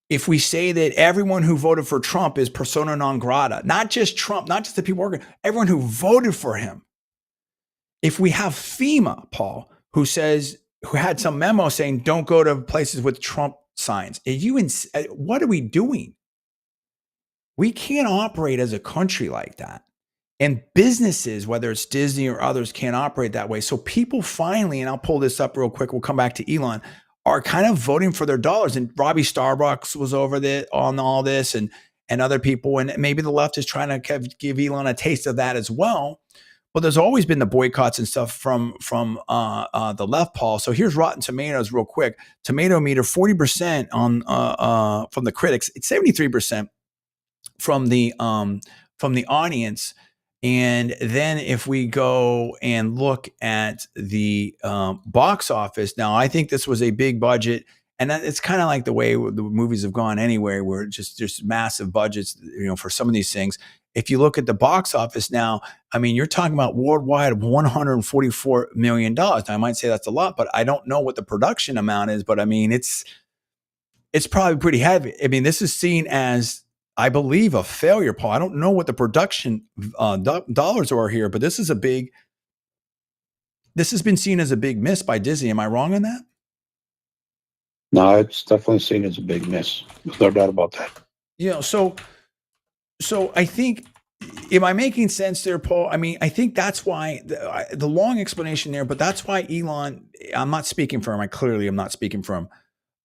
If we say that everyone who voted for Trump is persona non grata, not just Trump, not just the people working, everyone who voted for him. If we have FEMA, Paul, who had some memo saying don't go to places with Trump signs, what are we doing? We can't operate as a country like that. And businesses, whether it's Disney or others, can't operate that way. So people finally, and I'll pull this up real quick, we'll come back to Elon, are kind of voting for their dollars. And Robbie Starbucks was over on all this, and other people. And maybe the left is trying to give Elon a taste of that as well. But there's always been the boycotts and stuff from the left, Paul. So here's Rotten Tomatoes real quick. Tomato meter, 40% from the critics. It's 73% from the audience. And then if we go and look at the box office, now I think this was a big budget, and it's kind of like the way the movies have gone anyway, where it's just massive budgets, for some of these things. If you look at the box office now, I mean, you're talking about worldwide $144 million. Now, I might say that's a lot, but I don't know what the production amount is. But I mean, it's probably pretty heavy. I mean, this is seen as, I believe, a failure, Paul. I don't know what the production dollars are here, but this has been seen as a big miss by Disney. Am I wrong on that? No, it's definitely seen as a big miss. There's no doubt about that. So I think, am I making sense there, Paul? I mean, I think that's why the long explanation there, but that's why Elon, I'm not speaking for him. I'm not speaking for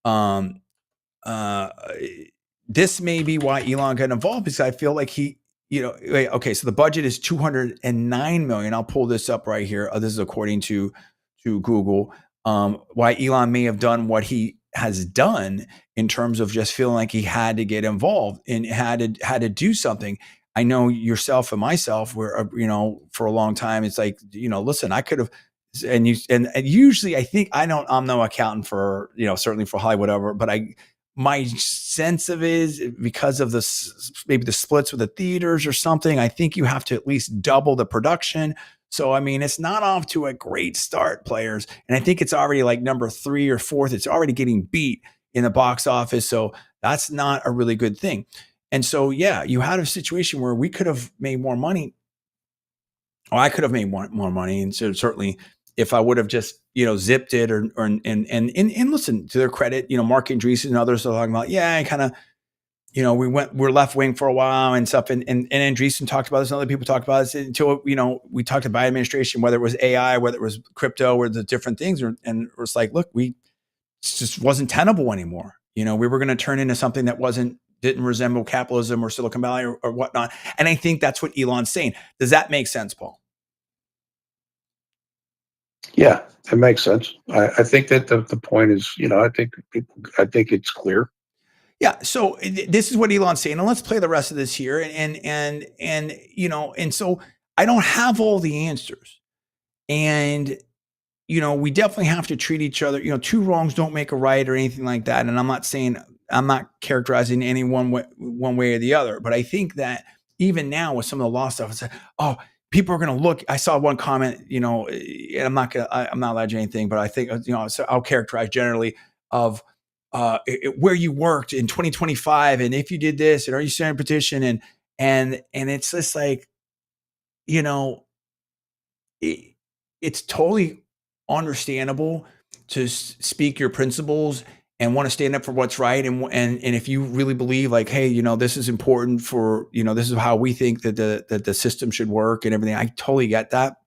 him. This may be why Elon got involved, because I feel like okay, so the budget is $209 million. I'll pull this up right here. This is according to Google. Why Elon may have done what he has done in terms of just feeling like he had to get involved and had to do something. I know yourself and myself, where for a long time, it's like, listen, I could have, and usually I think I'm no accountant for, certainly for Hollywood, whatever, but my sense of it is, because of maybe the splits with the theaters or something, I think you have to at least double the production. So, I mean, it's not off to a great start, players. And I think it's already like number 3 or 4th. It's already getting beat in the box office. So that's not a really good thing. And so, yeah, you had a situation where we could have made more money. Or I could have made more money. And so certainly, if I would have just, zipped it and listen, to their credit, Mark Andreessen and others are talking about, I kind of, we're left wing for a while and stuff. And Andreessen talked about this, and other people talked about this until, we talked about administration, whether it was AI, whether it was crypto, or the different things. And it was like, look, it just wasn't tenable anymore. We were going to turn into something that didn't resemble capitalism or Silicon Valley or whatnot. And I think that's what Elon's saying. Does that make sense, Paul? Yeah, it makes sense. I think that the point is, I think it's clear. Yeah. So this is what Elon's saying, and let's play the rest of this here. And so I don't have all the answers, and we definitely have to treat each other. Two wrongs don't make a right or anything like that. And I'm not characterizing any one way or the other, but I think that even now with some of the law stuff, it's like, oh, people are going to look. I saw one comment, and I'm not allowed to do anything, but I think, so I'll characterize generally of where you worked in 2025, and if you did this, and are you signing a petition, and it's just like, it's totally understandable to speak your principles and want to stand up for what's right. And if you really believe like, hey, this is important for, this is how we think that the system should work and everything. I totally get that.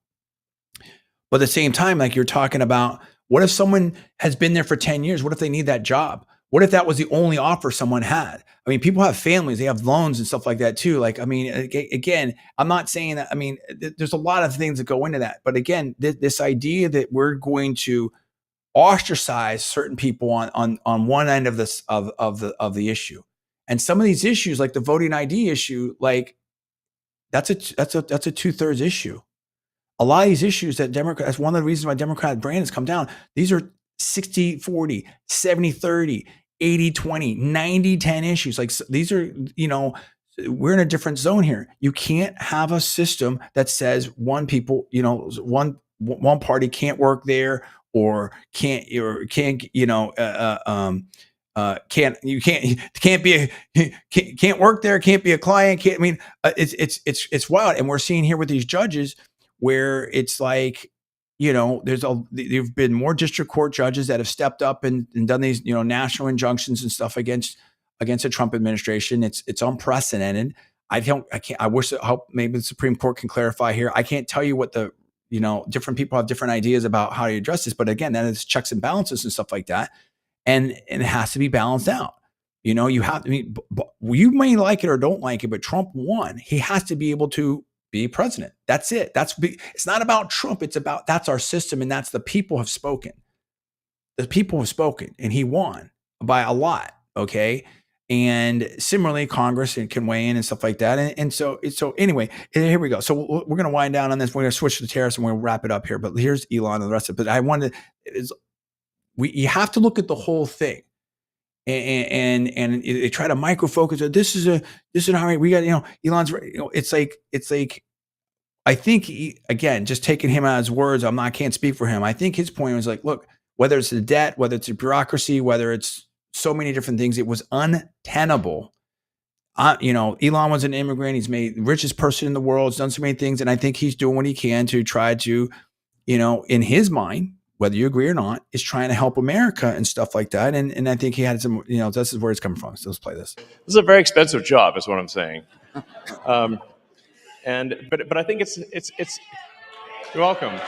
But at the same time, like you're talking about, what if someone has been there for 10 years? What if they need that job? What if that was the only offer someone had? I mean, people have families, they have loans and stuff like that too. Like, I mean, again, I'm not saying that, I mean, there's a lot of things that go into that. But again, this idea that we're going to ostracize certain people on one end of this of the issue. And some of these issues, like the voting ID issue, like that's a 2/3 issue. A lot of these issues that that's one of the reasons why Democratic brand has come down. These are 60-40, 70-30, 80-20, 90-10 issues. Like these are, we're in a different zone here. You can't have a system that says one party can't work there or can't can't work there, can't be a client, can't. I mean, it's wild, and we're seeing here with these judges where it's like, there've been more district court judges that have stepped up and done these, national injunctions and stuff against the Trump administration. It's unprecedented. I hope maybe the Supreme Court can clarify here. I can't tell you what different people have different ideas about how to address this, but again, that is checks and balances and stuff like that. And it has to be balanced out. You have to, you may like it or don't like it, but Trump won. He has to be able to be president. That's it. It's not about Trump. It's about, that's our system. And that's the people have spoken. The people have spoken and he won by a lot. Okay. And similarly, Congress can weigh in and stuff like that. And so anyway, here we go. So we're going to wind down on this. We're going to switch to the tariffs and we'll wrap it up here. But here's Elon and the rest of it. But I wanted, you have to look at the whole thing. And they try to micro focus. This is how we got, Elon's, it's like, I think again, just taking him out of his words, can't speak for him. I think his point was like, look, whether it's the debt, whether it's the bureaucracy, whether it's so many different things, it was untenable. Elon was an immigrant. He's made the richest person in the world. He's done so many things. And I think he's doing what he can to try to, in his mind, whether you agree or not, is trying to help America and stuff like that. And I think he had some, this is where it's coming from. So let's play this. This is a very expensive job, is what I'm saying. But I think it's you're welcome.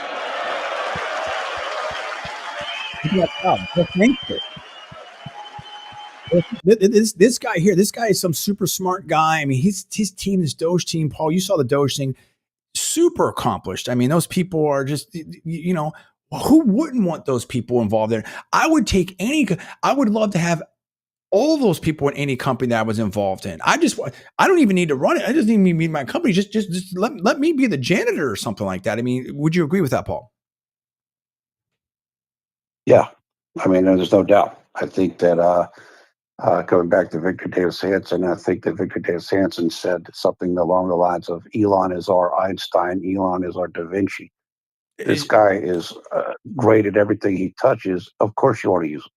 This guy here, this guy is some super smart guy. I mean, his team, this Doge team, Paul, you saw the Doge thing, super accomplished. I mean, those people are just, who wouldn't want those people involved there? I would love to have all those people in any company that I was involved in. I don't even need to run it. I just need to be my company. Just let me be the janitor or something like that. I mean, would you agree with that, Paul? Yeah. I mean, there's no doubt. I think that going back to Victor Davis Hanson, I think that Victor Davis Hanson said something along the lines of Elon is our Einstein, Elon is our Da Vinci. This guy is great at everything he touches. Of course you want to use him.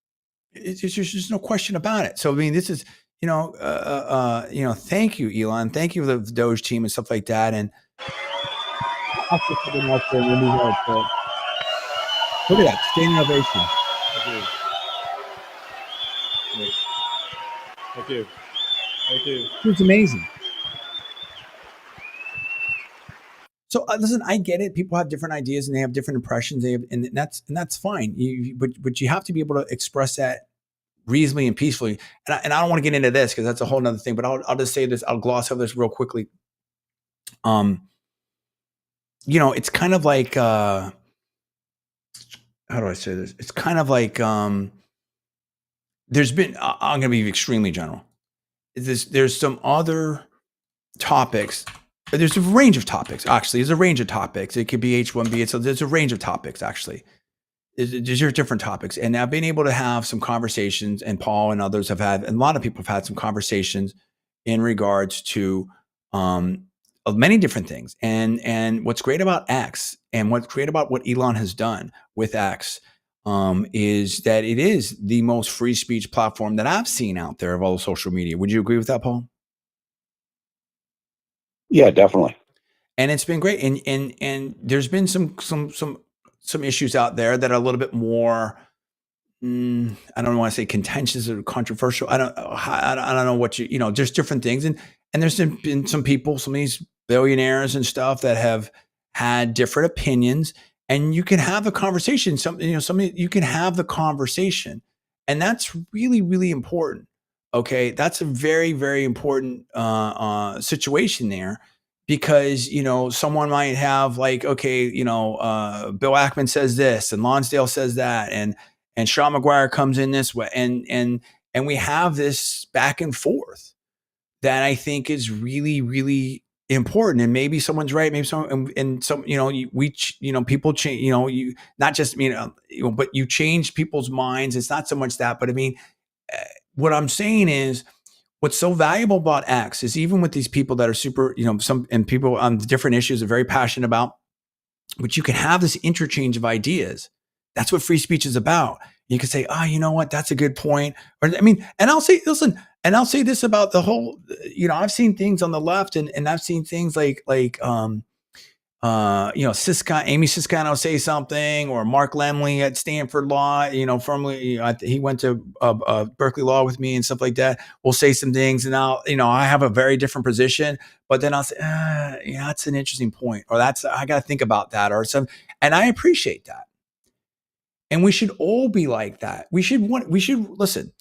It's just no question about it. So, I mean, this is, thank you, Elon. Thank you for the Doge team and stuff like that. And look at that, standing ovation. Thank you. It's amazing. So listen, I get it. People have different ideas and they have different impressions. And that's fine. But you have to be able to express that reasonably and peacefully. And I don't want to get into this because that's a whole nother thing. But I'll just say this. I'll gloss over this real quickly. It's kind of like how do I say this? It's kind of like there's been. I'm going to be extremely general. There's some other topics. There's a range of topics, actually. There's a range of topics. It could be H-1B. So there's a range of topics, actually. There's different topics. And I've been able to have some conversations, and Paul and others have had, and a lot of people have had some conversations in regards to of many different things. And what's great about X and what's great about what Elon has done with X is that it is the most free speech platform that I've seen out there of all social media. Would you agree with that, Paul? Yeah, definitely. And it's been great. And there's been some some issues out there that are a little bit more, I don't want to say contentious or controversial. I don't know what there's different things. And there's been some people, some of these billionaires and stuff that have had different opinions, and you can have a conversation. You can have the conversation, and that's really, really important. Okay. That's a very, very important, situation there, because, someone might have like, okay, Bill Ackman says this and Lonsdale says that, and Sean McGuire comes in this way, and we have this back and forth that I think is really, really important. And maybe someone's right, maybe someone, and some, people change, you not just, but you change people's minds. It's not so much that, but I mean, what I'm saying is, what's so valuable about X is, even with these people that are super, and people on different issues are very passionate about, but you can have this interchange of ideas. That's what free speech is about. You can say, oh, you know what? That's a good point. Or, I mean, and I'll say, listen, and I'll say this about the whole, I've seen things on the left, and I've seen things like, Amy Siskano say something, or Mark Lemley at Stanford Law, formerly, he went to Berkeley Law with me and stuff like that. We'll say some things, and I have a very different position, but then I'll say, yeah, that's an interesting point, or I got to think about that, or some, and I appreciate that. And we should all be like that. We should listen.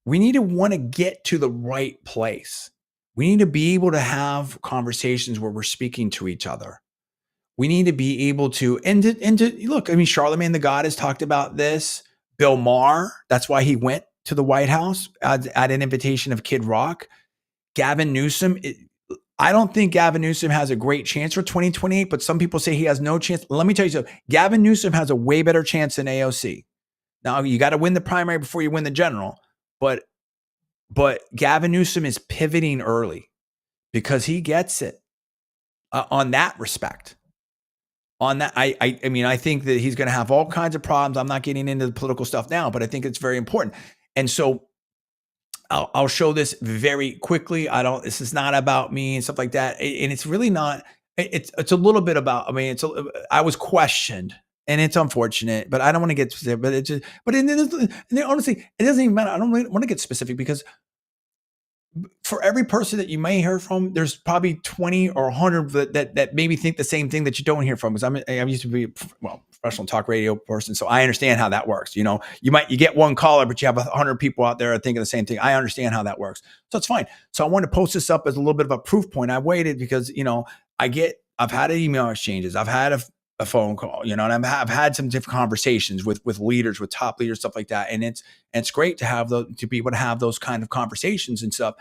We need to want to get to the right place. We need to be able to have conversations where we're speaking to each other. We need to be able to, and to look, I mean, Charlemagne the God has talked about this. Bill Maher, that's why he went to the White House at an invitation of Kid Rock. Gavin Newsom, I don't think Gavin Newsom has a great chance for 2028, but some people say he has no chance. Let me tell you something. Gavin Newsom has a way better chance than AOC. Now, you got to win the primary before you win the general, but Gavin Newsom is pivoting early because he gets it on that respect. On that, I mean, I think that he's going to have all kinds of problems. I'm not getting into the political stuff now, but I think it's very important. And so I'll show this very quickly. This is not about me and stuff like that. And it's really not, it's a little bit about, I mean, I was questioned, and it's unfortunate, but I don't want to get specific, but it's just, but honestly, it doesn't even matter. I don't really want to get specific, because for every person that you may hear from, there's probably 20 or 100 that maybe think the same thing that you don't hear from. Because I used to be professional talk radio person, so I understand how that works. You get one caller, but you have 100 people out there thinking the same thing. I understand how that works, so it's fine. So I wanted to post this up as a little bit of a proof point. I waited because I've had email exchanges, I've had a phone call, and I've had some different conversations with leaders, with top leaders, stuff like that. And it's great to be able to have those kind of conversations and stuff,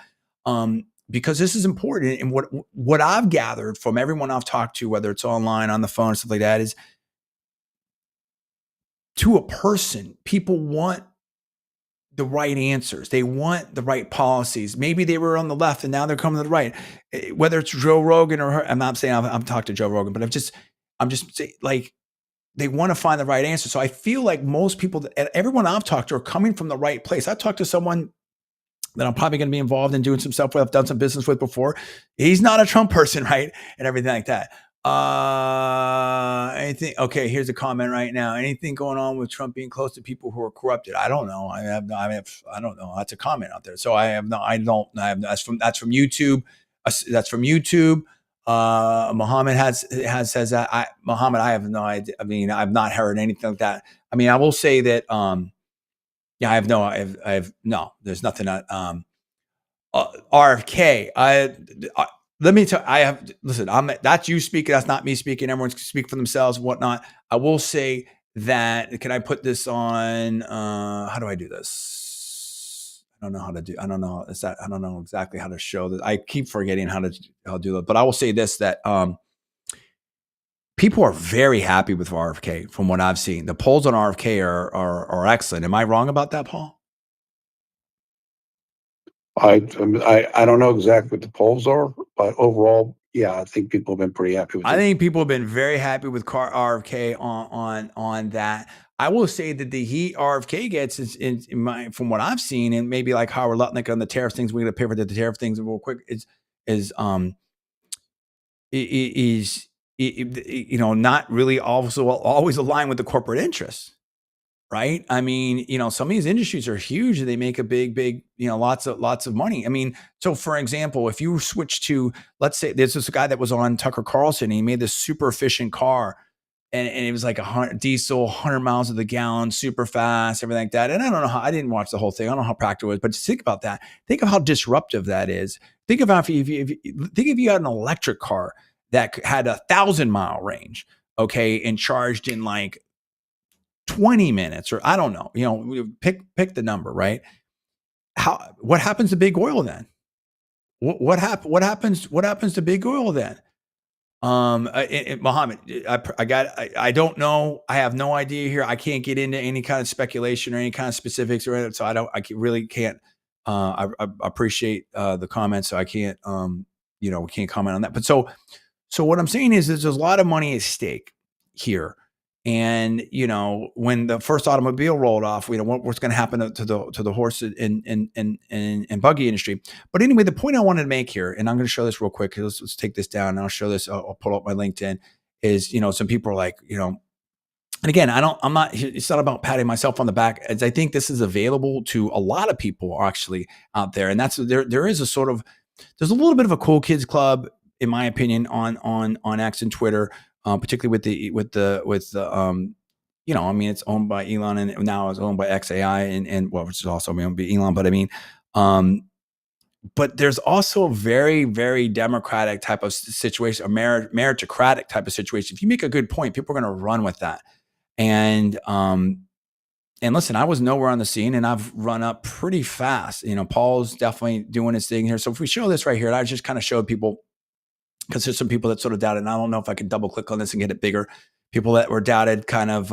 because this is important. And what I've gathered from everyone I've talked to, whether it's online, on the phone, stuff like that, is, to a person, people want the right answers. They want the right policies. Maybe they were on the left and now they're coming to the right. Whether it's Joe Rogan or her, I'm not saying I'm talking to Joe Rogan, but I'm just saying, like, they want to find the right answer. So I feel like most people, everyone I've talked to, are coming from the right place. I talked to someone that I'm probably going to be involved in doing some stuff with, I've done some business with before. He's not a Trump person, right? And everything like that. Anything? Okay, here's a comment right now. Anything going on with Trump being close to people who are corrupted? I don't know. I don't know. That's a comment out there. So that's from YouTube. That's from YouTube. Muhammad says that. Muhammad, I have no idea. I mean, I've not heard anything like that. I mean, I will say that, yeah, I have no, there's nothing. RFK. Let me tell. Listen. That's you speaking. That's not me speaking. Everyone's speak for themselves, and whatnot. I will say that. Can I put this on? How do I do this? I don't know how to do. I don't know. I don't know exactly how to show that. I keep forgetting how to do it. But I will say this: that people are very happy with RFK from what I've seen. The polls on RFK are excellent. Am I wrong about that, Paul? I don't know exactly what the polls are, but overall, yeah, I think people have been pretty happy with it. I think people have been very happy with RFK on that. I will say that the heat RFK gets is from what I've seen, and maybe like Howard Lutnick on the tariff things. We're going to pivot to the tariff things real quick. Is not really also always aligned with the corporate interests. Right. I mean, some of these industries are huge and they make a big, lots of money. I mean, so for example, if you switch to, let's say there's this guy that was on Tucker Carlson, and he made this super efficient car, and it was like diesel, 100 miles to the gallon, super fast, everything like that. And I don't know how, I didn't watch the whole thing. I don't know how practical it is, but just think about that. Think of how disruptive that is. Think about think if you had an electric car that had 1,000-mile range, okay, and charged in like 20 minutes, or I don't know, pick the number, right? What happens to big oil then? What happens to big oil then? Mohammed, I don't know. I have no idea here. I can't get into any kind of speculation or any kind of specifics or anything. So really can't, I appreciate, the comments. So I can't, we can't comment on that. But so what I'm saying is there's a lot of money at stake here. And when the first automobile rolled off, what's going to happen to the horse and buggy industry. But anyway, the point I wanted to make here, and I'm going to show this real quick. Let's take this down, and I'll show this. I'll pull up my LinkedIn. Is some people are like, and again, I'm not. It's not about patting myself on the back, as I think this is available to a lot of people actually out there, and that's there is a sort of, there's a little bit of a cool kids club, in my opinion, on X and Twitter. Particularly with the I mean, it's owned by Elon, and now it's owned by XAI, and which is also owned by Elon. But I mean, but there's also a very, very democratic type of situation, a meritocratic type of situation. If you make a good point, people are going to run with that. And listen, I was nowhere on the scene, and I've run up pretty fast. Paul's definitely doing his thing here. So if we show this right here, I just kind of showed people, because there's some people that sort of doubted, and I don't know if I can double click on this and get it bigger. People that were doubted, kind of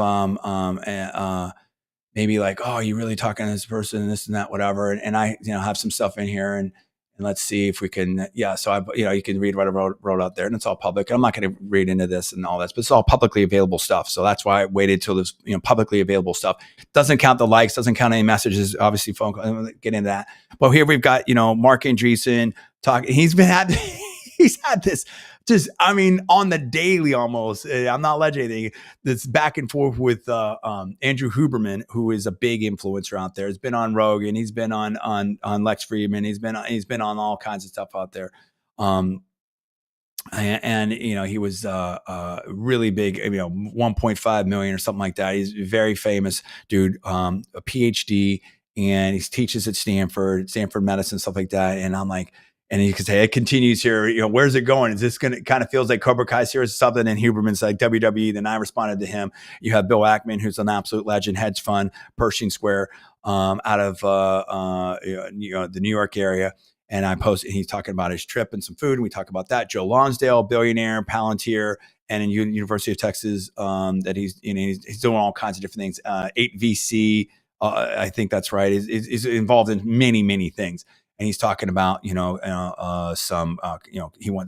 maybe like, oh, you really talking to this person and this and that, whatever. And I, have some stuff in here, and let's see if we can, So I, you can read what I wrote out there, and it's all public. I'm not going to read into this and all this, but it's all publicly available stuff. So that's why I waited till this, publicly available stuff. Doesn't count the likes, doesn't count any messages, obviously phone call, get into that. But here we've got, Mark Andreessen talking. He's had this just, I mean, on the daily almost. I'm not alleging anything. This back and forth with Andrew Huberman, who is a big influencer out there. He's been on Rogan. He's been on Lex Friedman. He's been on all kinds of stuff out there. And he was really big, 1.5 million or something like that. He's a very famous dude, a PhD, and he teaches at Stanford medicine, stuff like that. And I'm like, and you can say it continues here. Where's it going? Is this going to kind of feels like Cobra Kai series or something? And Huberman's like WWE. Then I responded to him. You have Bill Ackman, who's an absolute legend, hedge fund, Pershing Square, out of the New York area. And I posted, and he's talking about his trip and some food, and we talk about that. Joe Lonsdale, billionaire, Palantir, and in University of Texas, that he's doing all kinds of different things. 8VC, I think that's right. Is involved in many things. And he's talking about, he wants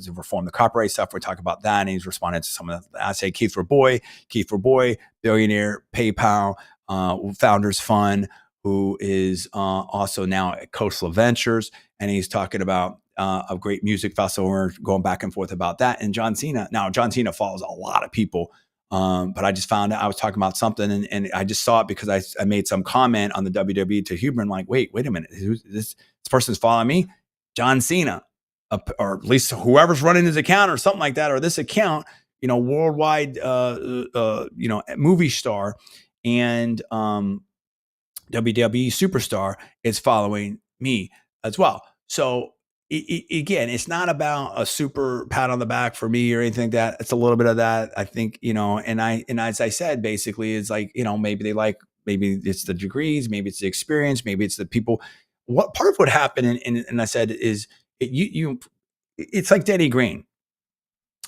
to reform the copyright stuff. We're talking about that. And he's responding to some of the, I say Keith Raboy, billionaire, PayPal, Founders Fund, who is also now at Coastal Ventures. And he's talking about a great music festival. We're going back and forth about that. And John Cena. Now, John Cena follows a lot of people. But I just found out I was talking about something, and I just saw it because I made some comment on the WWE to Huberman, like, wait a minute, this person's following me, John Cena, or at least whoever's running his account or something like that, or this account, worldwide, movie star and WWE superstar is following me as well. So again, it's not about a super pat on the back for me or anything like that. It's a little bit of that, I think, and as I said, basically it's like, maybe it's the degrees, maybe it's the experience, maybe it's the people. What part of what happened, and I said is it's like Denny Green.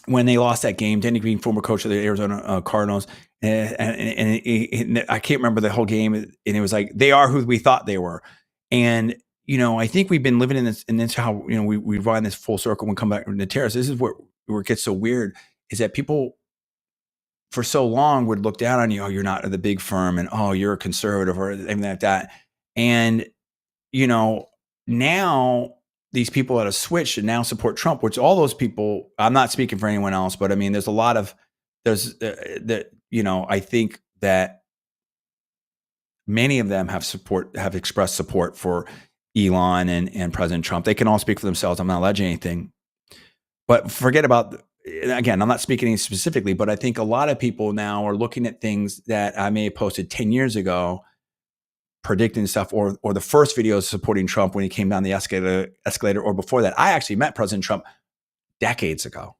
When they lost that game, Denny Green, former coach of the Arizona Cardinals, and I can't remember the whole game, and it was like, they are who we thought they were. And I think we've been living in this, and that's how we run this full circle when we come back to the Tariffs. This is where it gets so weird, is that people for so long would look down on you. Oh, you're not the big firm, and oh, you're a conservative or anything like that. And now these people that have switched and now support Trump, which all those people, I'm not speaking for anyone else, but I mean, there's a lot of, that, I think that many of them have expressed support for Elon and President Trump. They can all speak for themselves. I'm not alleging anything, but forget about, again, I'm not speaking specifically, but I think a lot of people now are looking at things that I may have posted 10 years ago, predicting stuff, or the first videos supporting Trump when he came down the escalator, or before that. I actually met President Trump decades ago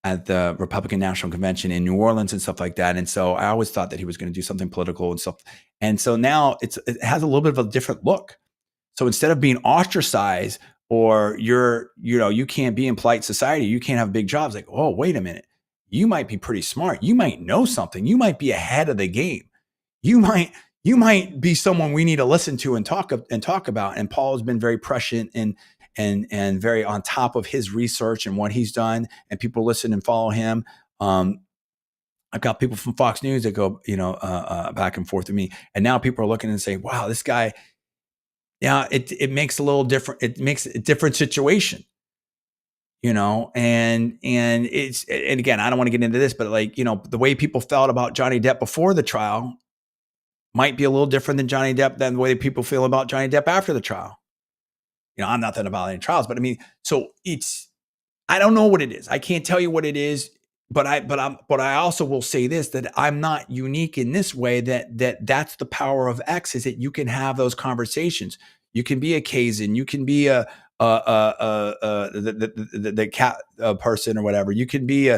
at the Republican National Convention in New Orleans and stuff like that. And so I always thought that he was going to do something political and stuff. And so now it has a little bit of a different look. So instead of being ostracized, or you can't be in polite society, you can't have big jobs, like, oh, wait a minute, you might be pretty smart, you might know something, you might be ahead of the game, you might be someone we need to listen to and talk about. And Paul has been very prescient and very on top of his research and what he's done, and people listen and follow him. I've got people from Fox News that go, back and forth with me, and now people are looking and say, wow, this guy. Yeah, it makes a little different. It makes a different situation, and again, I don't want to get into this, but the way people felt about Johnny Depp before the trial might be a little different than the way people feel about Johnny Depp after the trial. I'm nothing about any trials, but I mean, so I don't know what it is. I can't tell you what it is, but I also will say this, that I'm not unique in this way, that's the power of X, is that you can have those conversations. You can be a Kazan, you can be the cat person or whatever. You can be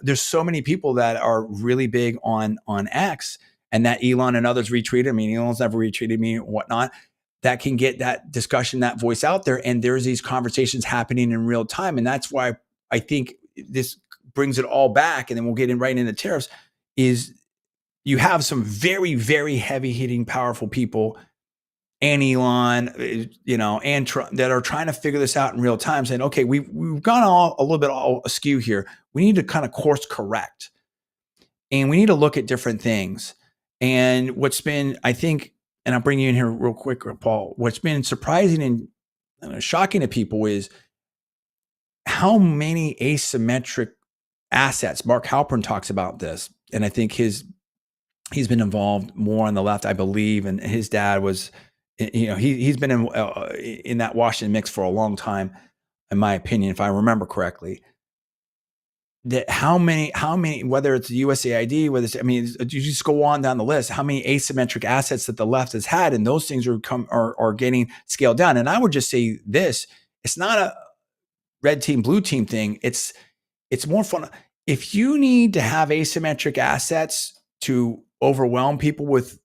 there's so many people that are really big on X, and that Elon and others retweeted. I mean, Elon's never retweeted me or whatnot. That can get that discussion, that voice out there, and there's these conversations happening in real time. And that's why I think this brings it all back, and then we'll get right into tariffs, is you have some very, very heavy hitting, powerful people, and Elon, and Trump, that are trying to figure this out in real time, saying, okay, we've gone a little bit askew here. We need to kind of course correct, and we need to look at different things. And what's been, I think, and I'll bring you in here real quick, Paul, what's been surprising and shocking to people is how many asymmetric assets. Mark Halpern talks about this, and I think he's been involved more on the left, I believe, and his dad was, he's been in that Washington mix for a long time, in my opinion, if I remember correctly. That how many, whether it's USAID, whether it's, you just go on down the list, how many asymmetric assets that the left has had, and those things are getting scaled down. And I would just say this: it's not a red team, blue team thing. It's more fun. If you need to have asymmetric assets to overwhelm people with,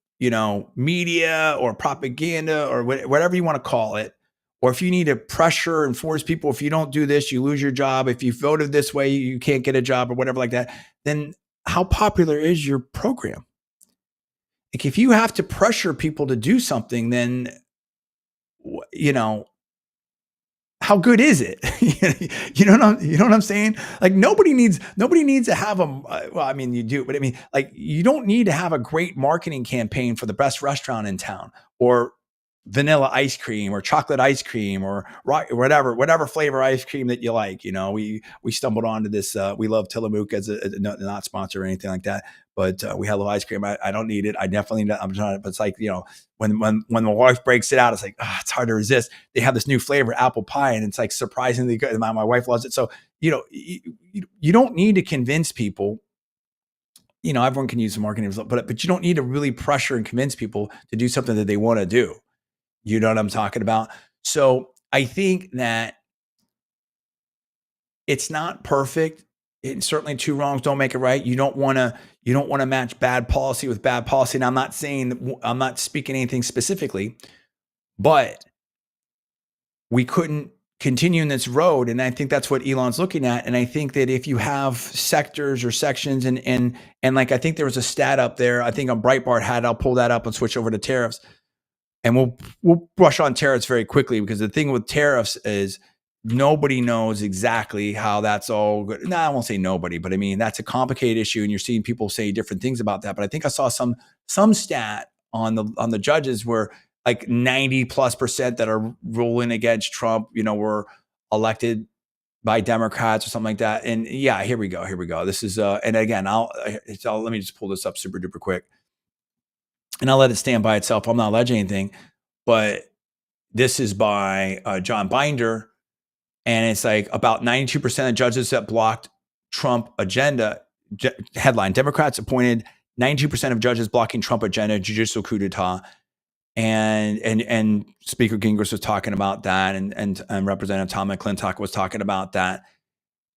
media or propaganda or whatever you want to call it, or if you need to pressure and force people, if you don't do this, you lose your job. If you voted this way, you can't get a job or whatever like that, then how popular is your program? Like, if you have to pressure people to do something, then, how good is it? You know what I'm saying? Like, nobody needs to have you do, but you don't need to have a great marketing campaign for the best restaurant in town, or vanilla ice cream, or chocolate ice cream, or whatever flavor ice cream that you like. We stumbled onto this. We love Tillamook as not sponsor or anything like that, but we had a little ice cream. I don't need it. I definitely I'm trying, but it's like, when my wife breaks it out, it's like, it's hard to resist. They have this new flavor, apple pie, and it's like surprisingly good. My wife loves it. So you don't need to convince people. Everyone can use some marketing, but you don't need to really pressure and convince people to do something that they want to do. You know what I'm talking about? So I think that it's not perfect. It's certainly two wrongs don't make it right. You don't want to match bad policy with bad policy. And I'm not speaking anything specifically, but we couldn't continue in this road. And I think that's what Elon's looking at. And I think that if you have sectors or sections and like, I think there was a stat up there, I think on Breitbart had, I'll pull that up and switch over to tariffs. And we'll brush on tariffs very quickly, because the thing with tariffs is nobody knows exactly how that's all good. No, I won't say nobody, but that's a complicated issue, and you're seeing people say different things about that. But I think I saw some stat on the judges where like 90+% that are ruling against Trump, were elected by Democrats or something like that. And yeah, here we go. This is, and again, let me just pull this up super duper quick and I'll let it stand by itself. I'm not alleging anything, but this is by John Binder. And it's like about 92% of judges that blocked Trump agenda. Headline: Democrats appointed 92% of judges blocking Trump agenda, judicial coup d'etat. And Speaker Gingrich was talking about that, and Representative Tom McClintock was talking about that.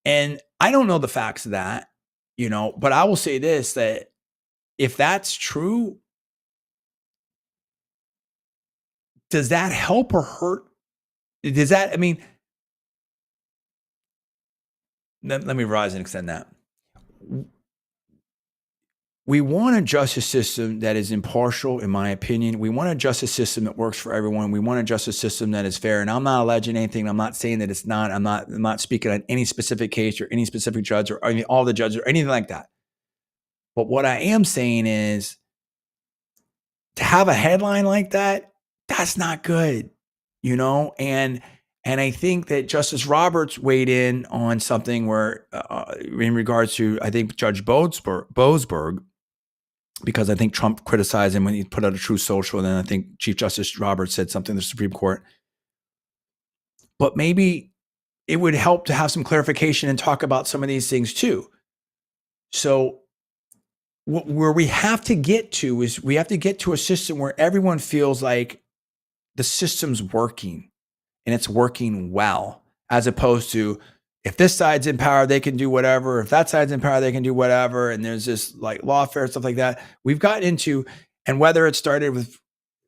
And I don't know the facts of that, but I will say this, that if that's true, does that help or hurt? Does that, I mean, let me rise and extend that. We want a justice system that is impartial, in my opinion. We want a justice system that works for everyone. We want a justice system that is fair. And I'm not alleging anything. I'm not saying that it's not. I'm not speaking on any specific case or any specific judge or all the judges or anything like that. But what I am saying is, to have a headline like that, that's not good, And I think that Justice Roberts weighed in on something where, in regards to, I think, Judge Boasberg, because I think Trump criticized him when he put out a Truth Social, and then I think Chief Justice Roberts said something to the Supreme Court. But maybe it would help to have some clarification and talk about some of these things too. So where we have to get to is we have to get to a system where everyone feels like the system's working and it's working well, as opposed to, if this side's in power, they can do whatever. If that side's in power, they can do whatever. And there's this like lawfare, stuff like that. We've gotten into, and whether it started with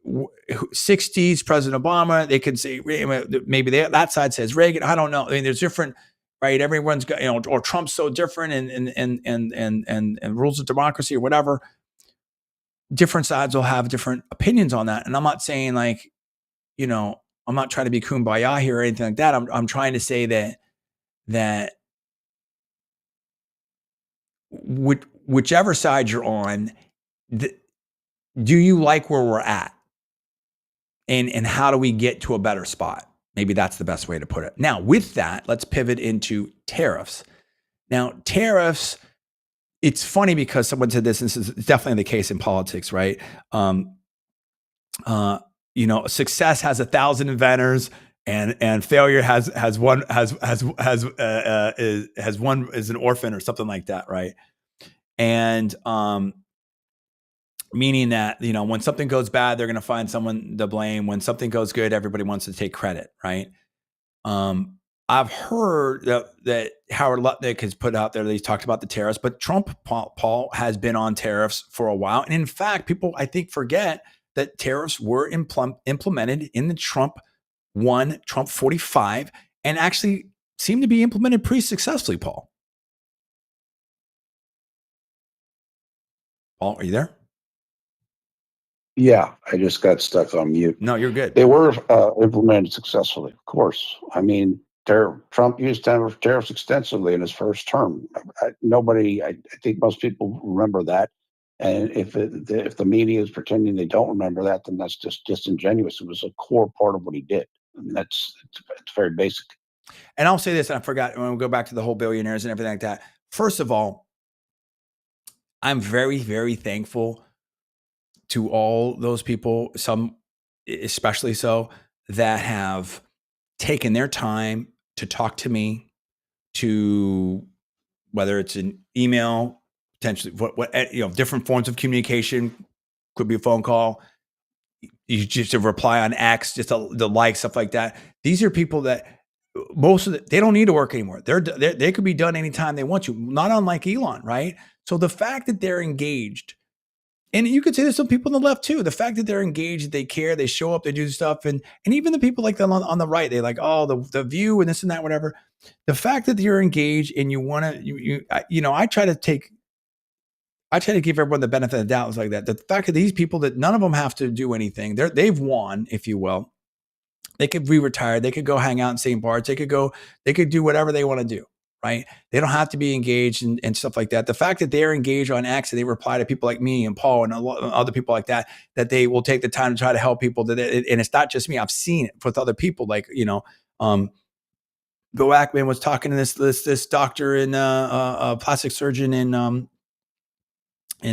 60s, President Obama, they could say, maybe that side says Reagan. I don't know. I mean, there's different, right? Everyone's got, or Trump's so different and rules of democracy or whatever. Different sides will have different opinions on that. And I'm not saying like, I'm not trying to be kumbaya here or anything like that. I'm trying to say that whichever side you're on, do you like where we're at? And how do we get to a better spot? Maybe that's the best way to put it. Now, with that, let's pivot into tariffs. Now, tariffs, it's funny because someone said this, and this is definitely the case in politics, right? Success has 1,000 inventors, and failure has one is an orphan or something like that, right? And meaning that when something goes bad, they're going to find someone to blame. When something goes good, everybody wants to take credit, right? I've heard that Howard Lutnick has put out there that he's talked about the tariffs, but Trump, Paul, has been on tariffs for a while, and in fact, people I think forget that tariffs were implemented in the Trump 45, and actually seem to be implemented pretty successfully, Paul. Paul, are you there? Yeah, I just got stuck on mute. No, you're good. They were implemented successfully, of course. I mean, Trump used tariffs extensively in his first term. I think most people remember that. And if the media is pretending they don't remember that, then that's just disingenuous. It was a core part of what he did. I mean, it's very basic. And I'll say this, and I forgot, when we go back to the whole billionaires and everything like that. First of all, I'm very, very thankful to all those people, some especially so, that have taken their time to talk to me, to whether it's an email, potentially what different forms of communication, could be a phone call, you just a reply on X, just the like, stuff like that. These are people that they don't need to work anymore. They could be done anytime they want to, not unlike Elon, right? So the fact that they're engaged, and you could say there's some people on the left too, the fact that they're engaged, they care, they show up, they do stuff, and even the people like them on the right, they like, oh, the View and this and that, whatever. The fact that you're engaged and you want to, I try to give everyone the benefit of the doubt. It's like that. The fact that these people, that none of them have to do anything, they've won, if you will. They could be retired. They could go hang out in St. Bart's. They could do whatever they want to do. right? They don't have to be engaged and stuff like that. The fact that they're engaged on X and they reply to people like me and Paul and a lot of other people like that they will take the time to try to help people. And it's not just me. I've seen it with other people. Like, Bill Ackman was talking to this doctor and a plastic surgeon in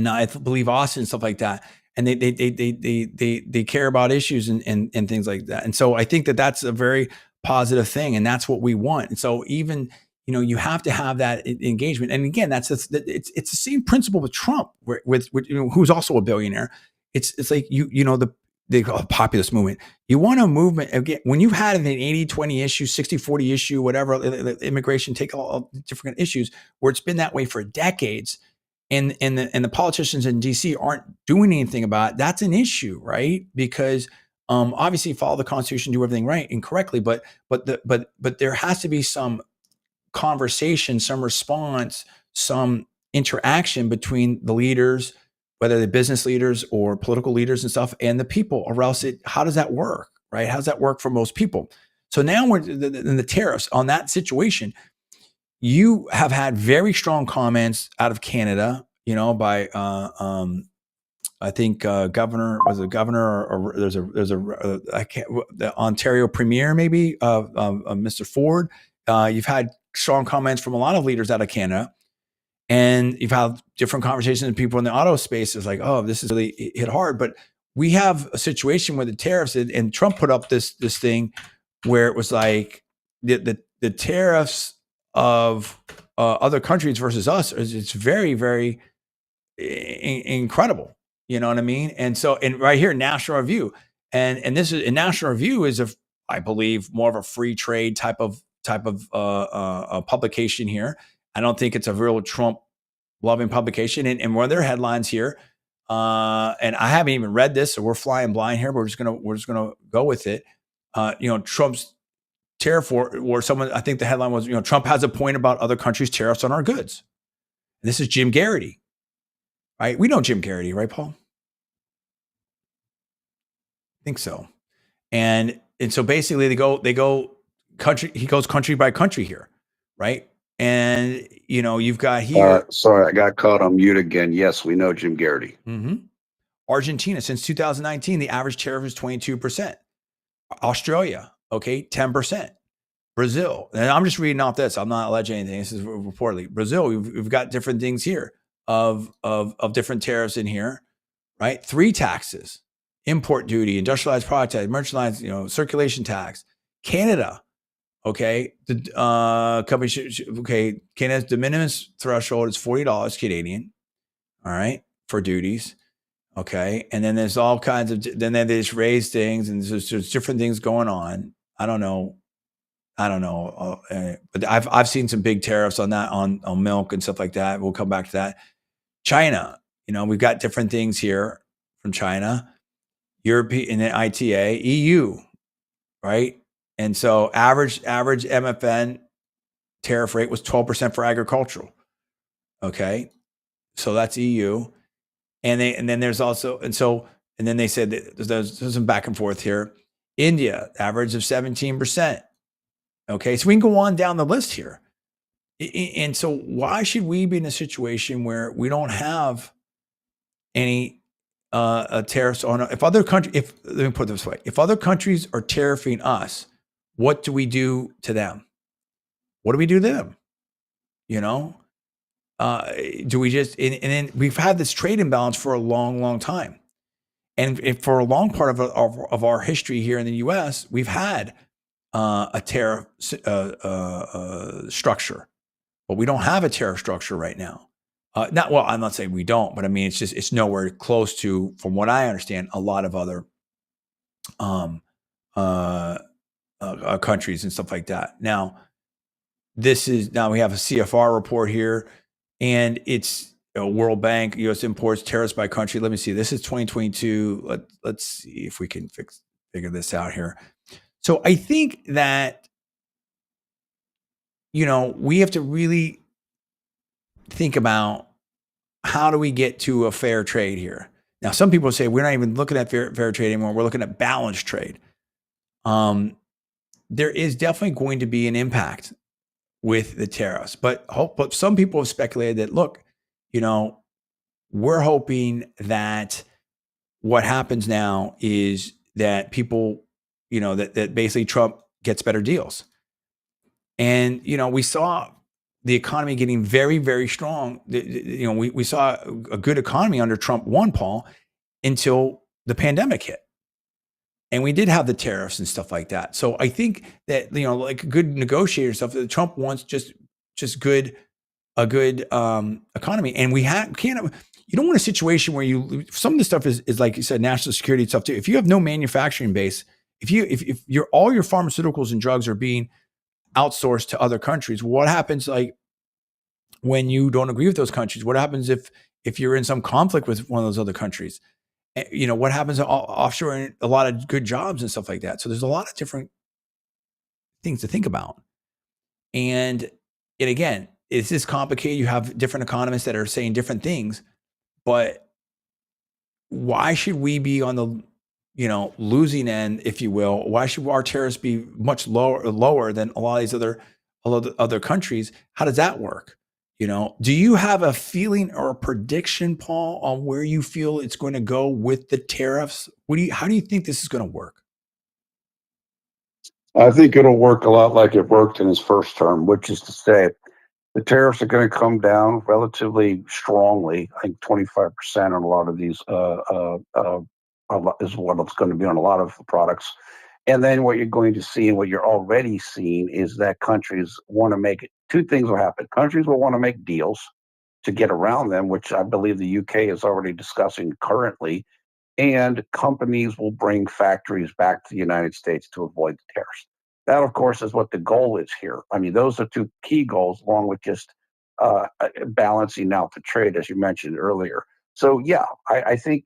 I believe Austin and stuff like that. And they care about issues and things like that. And so I think that that's a very positive thing, and that's what we want. And so even you have to have that engagement. And again, it's the same principle with Trump, with who's also a billionaire. It's like the populist movement. You want a movement again when you've had an 80-20 issue, 60-40 issue, whatever, immigration, take all different issues where it's been that way for decades. And the politicians in DC aren't doing anything about it. That's an issue, right? Because obviously follow the Constitution, do everything right and correctly, but there has to be some conversation, some response, some interaction between the leaders, whether they're business leaders or political leaders and stuff, and the people, or else how does that work, right? How does that work for most people? So now we're in the tariffs on that situation. You have had very strong comments out of Canada, by I think governor or there's the Ontario Premier maybe Mr. Ford. You've had strong comments from a lot of leaders out of Canada, and you've had different conversations with people in the auto space. It's like, oh, this is really hit hard. But we have a situation where the tariffs and Trump put up this thing where it was like the tariffs of other countries versus us it's very, very incredible. You know what I mean? And so, and right here, National Review, and this is National Review is I believe more of a free trade type of publication here. I don't think it's a real Trump loving publication. And one of their headlines here, and I haven't even read this, so we're flying blind here. We're just gonna go with it. Trump's tariff war, or someone, I think the headline was, Trump has a point about other countries' tariffs on our goods. And this is Jim Garrity, right? We know Jim Garrity, right, Paul? I think so. And so basically he goes country by country here, right? And you've got here. Sorry, I got caught on mute again. Yes, we know Jim Garrity. Mm-hmm. Argentina, since 2019, the average tariff is 22%. Australia, okay, 10%. Brazil, and I'm just reading off this. I'm not alleging anything. This is reportedly Brazil. We've got different things here of different tariffs in here, right? 3 taxes: import duty, industrialized product tax, merchandise, circulation tax. Canada, okay, the company Canada's de minimis threshold is $40 Canadian, all right, for duties. Okay. And then there's all kinds of, then they just raise things, and there's different things going on. I don't know. But I've seen some big tariffs on that, on milk and stuff like that. We'll come back to that. China, we've got different things here from China, European, and then ITA, EU, right? And so average MFN tariff rate was 12% for agricultural. Okay. So that's EU. And then there's also, and then they said that there's some back and forth here. India, average of 17%. Okay, so we can go on down the list here. And so why should we be in a situation where we don't have any tariffs on, let me put it this way, if other countries are tariffing us, what do we do to them? What do we do to them? Do we just, and then we've had this trade imbalance for a long, long time. And for a long part of our history here in the US, we've had a tariff structure, but we don't have a tariff structure right now. I'm not saying we don't, but I mean, it's nowhere close to, from what I understand, a lot of other countries and stuff like that. Now we have a CFR report here, and it's World Bank, U.S. imports, tariffs by country. Let me see. This is 2022. Let's see if we can figure this out here. So I think that, we have to really think about how do we get to a fair trade here. Now, some people say we're not even looking at fair trade anymore. We're looking at balanced trade. There is definitely going to be an impact with the tariffs. But some people have speculated that, look, we're hoping that what happens now is that people, that basically Trump gets better deals. And, we saw the economy getting very, very strong. We saw a good economy under Trump 1, Paul, until the pandemic hit. And we did have the tariffs and stuff like that. So I think that, like a good negotiator and stuff, that Trump wants just a good economy. And you don't want a situation where some of this stuff is like you said, national security stuff too. If you have no manufacturing base, if all your pharmaceuticals and drugs are being outsourced to other countries, what happens like when you don't agree with those countries? What happens if you're in some conflict with one of those other countries? What happens offshore, a lot of good jobs and stuff like that. So there's a lot of different things to think about. And again, it's just complicated. You have different economists that are saying different things, but why should we be on the, losing end, if you will? Why should our tariffs be much lower than a lot of these other countries? How does that work? Do you have a feeling or a prediction, Paul, on where you feel it's going to go with the tariffs? How do you think this is going to work? I think it'll work a lot like it worked in his first term, which is to say the tariffs are going to come down relatively strongly. I think 25% on a lot of these is what it's going to be on a lot of products. And then what you're going to see and what you're already seeing is that countries want to make it. Two things will happen. Countries will want to make deals to get around them, which I believe the UK is already discussing currently. And companies will bring factories back to the United States to avoid the tariffs. That, of course, is what the goal is here. I mean, those are two key goals, along with just balancing out the trade, as you mentioned earlier. So, yeah, I think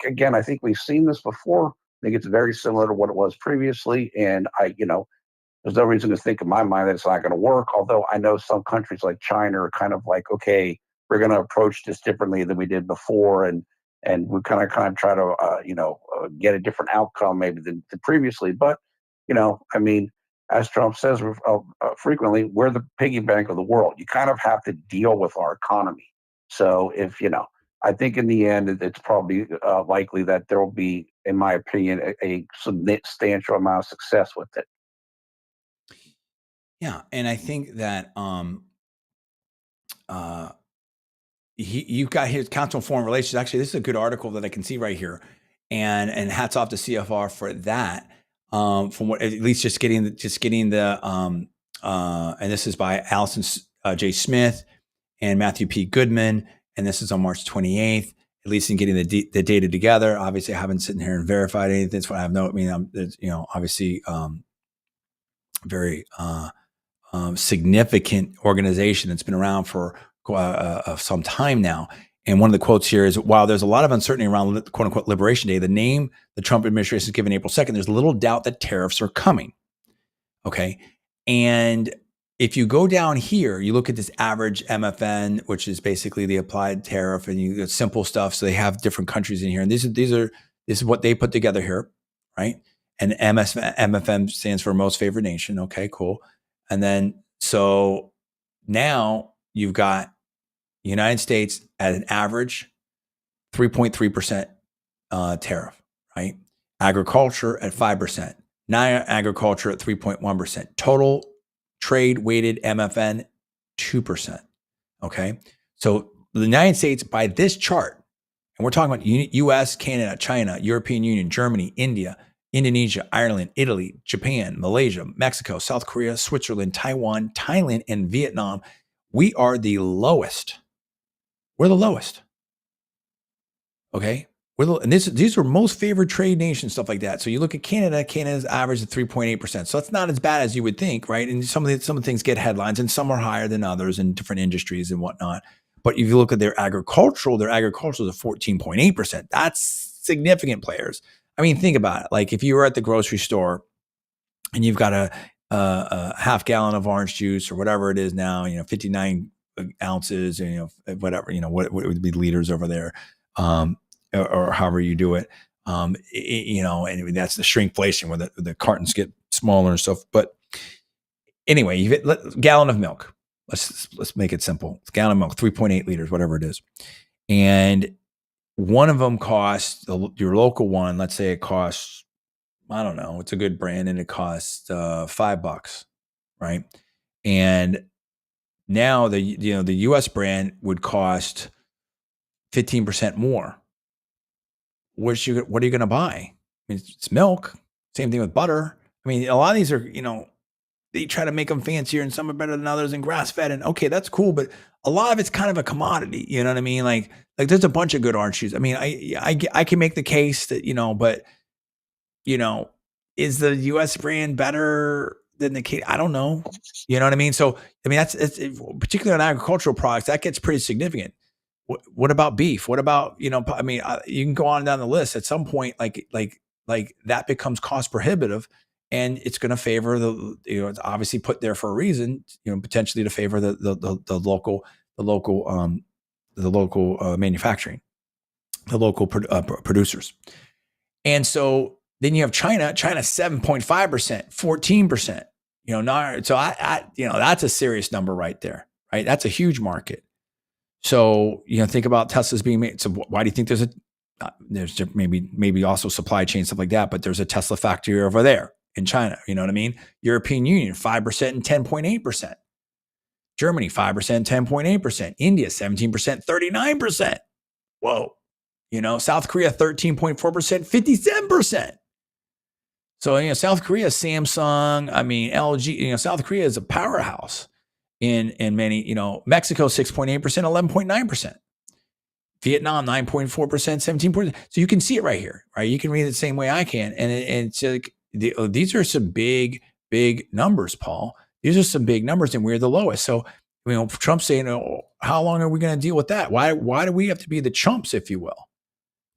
we've seen this before. I think it's very similar to what it was previously. And there's no reason to think in my mind that it's not going to work. Although I know some countries like China are kind of like, okay, we're going to approach this differently than we did before. And we kind of try to, get a different outcome maybe than previously. But, I mean, as Trump says frequently, we're the piggy bank of the world. You kind of have to deal with our economy. So I think in the end, it's probably likely that there will be, in my opinion, a substantial amount of success with it. Yeah, and I think that you've got his Council on Foreign Relations. Actually, this is a good article that I can see right here, and hats off to CFR for that. From what, at least just getting the and this is by Allison J. Smith and Matthew P. Goodman, and this is on March 28th. At least in getting the data together. Obviously, I haven't sitting here and verified anything. That's what I have no. I mean, obviously, very significant organization that's been around for some time now. And one of the quotes here is, while there's a lot of uncertainty around quote unquote Liberation Day, the name the Trump administration is given April 2nd, there's little doubt that tariffs are coming. Okay. And if you go down here, you look at this average MFN, which is basically the applied tariff, and you get simple stuff. So they have different countries in here. And this is what they put together here. Right. And MFN stands for most favored nation. Okay, cool. And then, so now you've got United States at an average 3.3% tariff, right? Agriculture at 5%, non-agriculture at 3.1%, total trade weighted MFN 2%. Okay. So the United States, by this chart, and we're talking about US, Canada, China, European Union, Germany, India, Indonesia, Ireland, Italy, Japan, Malaysia, Mexico, South Korea, Switzerland, Taiwan, Thailand, and Vietnam. We are the lowest. We're the lowest. Okay. And these are most favored trade nations, stuff like that. So you look at Canada, Canada's average at 3.8%. So it's not as bad as you would think, right? And some of the things get headlines, and some are higher than others in different industries and whatnot. But if you look at their agricultural is at 14.8%. That's significant players. I mean, think about it. Like if you were at the grocery store and you've got a half gallon of orange juice or whatever it is now, 59 ounces, whatever, what would be liters over there, or however you do it, and that's the shrinkflation where the cartons get smaller and stuff. But anyway, you've got a gallon of milk, let's make it simple. It's a gallon of milk, 3.8 liters, whatever it is. And one of them costs, your local one, let's say it costs, I don't know, it's a good brand and it costs $5, right? And now the US brand would cost 15% more. What are you going to buy? I mean, it's milk. Same thing with butter. I mean, a lot of these are, they try to make them fancier and some are better than others and grass fed. And okay, that's cool. But a lot of it's kind of a commodity. You know what I mean? Like there's a bunch of good orange juice. I mean, I can make the case that, but, is the US brand better than the Canadian? I don't know. You know what I mean? So, I mean, particularly on agricultural products, that gets pretty significant. What about beef? What about, I mean, you can go on down the list at some point, like that becomes cost prohibitive and it's going to favor it's obviously put there for a reason, potentially to favor the local manufacturing, the local producers. And so then you have China 7.5%, 14%, that's a serious number right there, right? That's a huge market. So, think about Tesla's being made. So why do you think there's maybe also supply chain, stuff like that, but there's a Tesla factory over there in China. You know what I mean? European Union, 5% and 10.8%. Germany, 5%, 10.8%. India, 17%, 39%. Whoa. South Korea, 13.4%, 57%. So, South Korea, Samsung, LG, South Korea is a powerhouse in many, Mexico, 6.8%, 11.9%. Vietnam, 9.4%, 17%. So you can see it right here, right? You can read it the same way I can. And it's like, these are some big numbers, Paul. These are some big numbers and we're the lowest. So, Trump's saying, how long are we going to deal with that? Why do we have to be the chumps, if you will?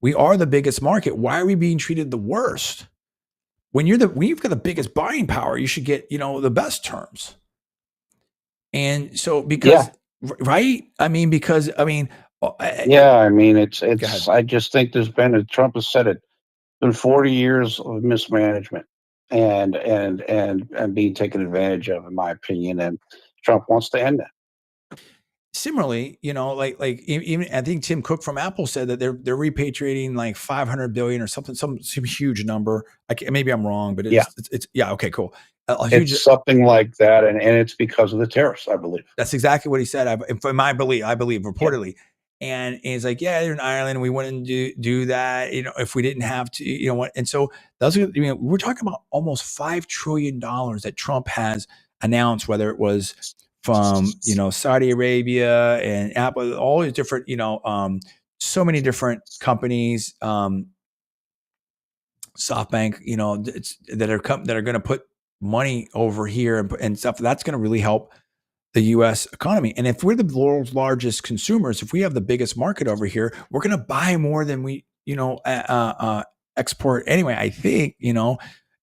We are the biggest market. Why are we being treated the worst? When you've got the biggest buying power, you should get, the best terms. And so right? It's, I just think Trump has said it, been 40 years of mismanagement and being taken advantage of, in my opinion. And Trump wants to end that. Similarly, even I think Tim Cook from Apple said that they're repatriating like 500 billion or something, some huge number. Maybe I'm wrong, but it's okay, cool. It's something like that, and it's because of the tariffs, I believe. That's exactly what he said. I believe reportedly. Yeah. And he's like, yeah, they're in Ireland. We wouldn't do that, if we didn't have to, And so those are, we're talking about almost $5 trillion that Trump has announced, whether it was from, Saudi Arabia and Apple, all these different, so many different companies, SoftBank, that are going to put money over here and stuff. That's going to really help the U.S. economy. And if we're the world's largest consumers, if we have the biggest market over here, we're going to buy more than we, export anyway, I think,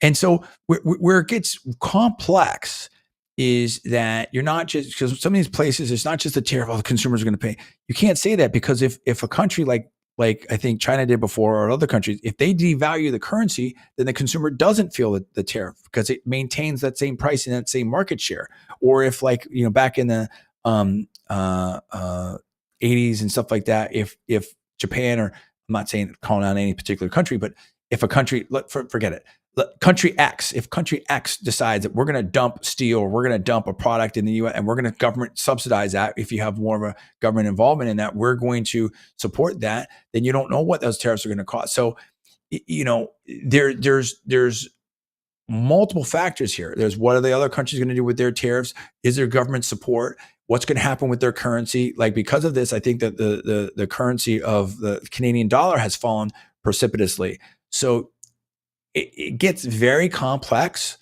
And so where it gets complex is that you're not just, because some of these places, it's not just the tariff all the consumers are going to pay. You can't say that, because if a country like I think China did before, or other countries, if they devalue the currency, then the consumer doesn't feel the tariff because it maintains that same price and that same market share. Or if back in the 80s and stuff like that, if Japan, or I'm not calling out any particular country, but if a country, forget it, country X, if country X decides that we're going to dump steel, or we're going to dump a product in the U.S. and we're going to government subsidize that, if you have more of a government involvement in that, we're going to support that, then you don't know what those tariffs are going to cost. So, there's multiple factors here. There's what are the other countries going to do with their tariffs? Is there government support? What's going to happen with their currency? Like, because of this, I think that the currency of the Canadian dollar has fallen precipitously. So it gets very complex,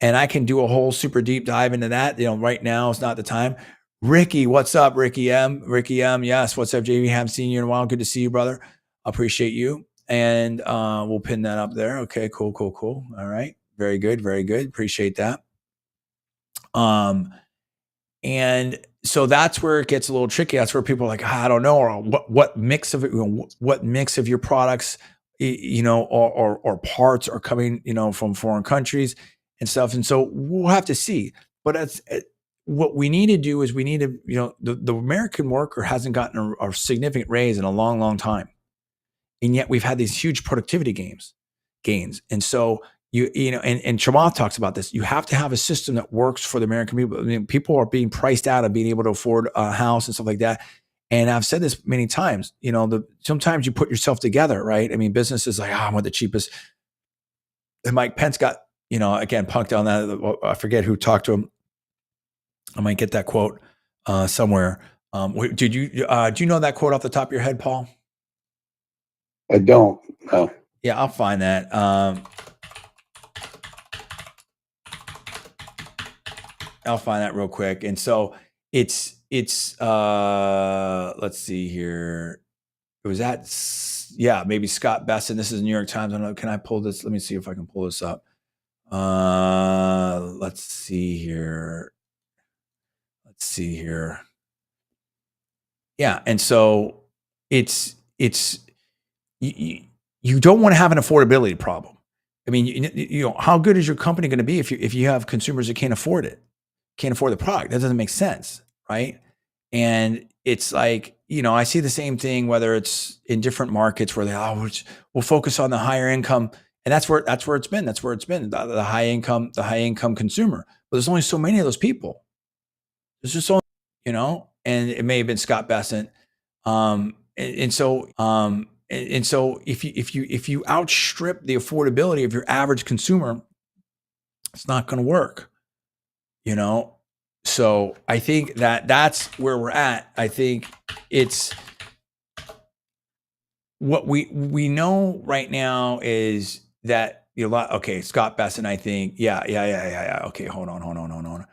and I can do a whole super deep dive into that. Right now is not the time. Ricky, what's up? Ricky M. Yes. What's up, JV? Haven't seen you in a while. Good to see you, brother. Appreciate you. And we'll pin that up there. Okay, cool. All right. Very good. Appreciate that. And so that's where it gets a little tricky. That's where people are like, I don't know, or what mix of it, what mix of your products, or parts are coming, from foreign countries and stuff. And so we'll have to see. But what we need to do is we need to, the American worker hasn't gotten a significant raise in a long, long time. And yet we've had these huge productivity gains. And so and Chamath talks about this. You have to have a system that works for the American people. I mean, people are being priced out of being able to afford a house and stuff like that. And I've said this many times, sometimes you put yourself together, right? I mean, business is like, I want the cheapest. And Mike Pence got, again, punked on that. I forget who talked to him. I might get that quote somewhere. Do you know that quote off the top of your head, Paul? I don't know. Yeah, I'll find that. I'll find that real quick. And so it's let's see here. It was maybe Scott Besson. This is New York Times. I don't know. Can I pull this? Let me see if I can pull this up. Let's see here. Yeah. And so it's you don't want to have an affordability problem. I mean, how good is your company going to be if you have consumers that can't afford it, can't afford the product? That doesn't make sense, right? And it's like, I see the same thing, whether it's in different markets where we'll focus on the higher income, and that's where it's been. That's where it's been, the high income consumer. But there's only so many of those people. There's just so, and it may have been Scott Besant. And so if you outstrip the affordability of your average consumer, it's not going to work, So I think that's where we're at. I think it's what we know right now is that Scott Besant, I think, yeah. Okay, hold on.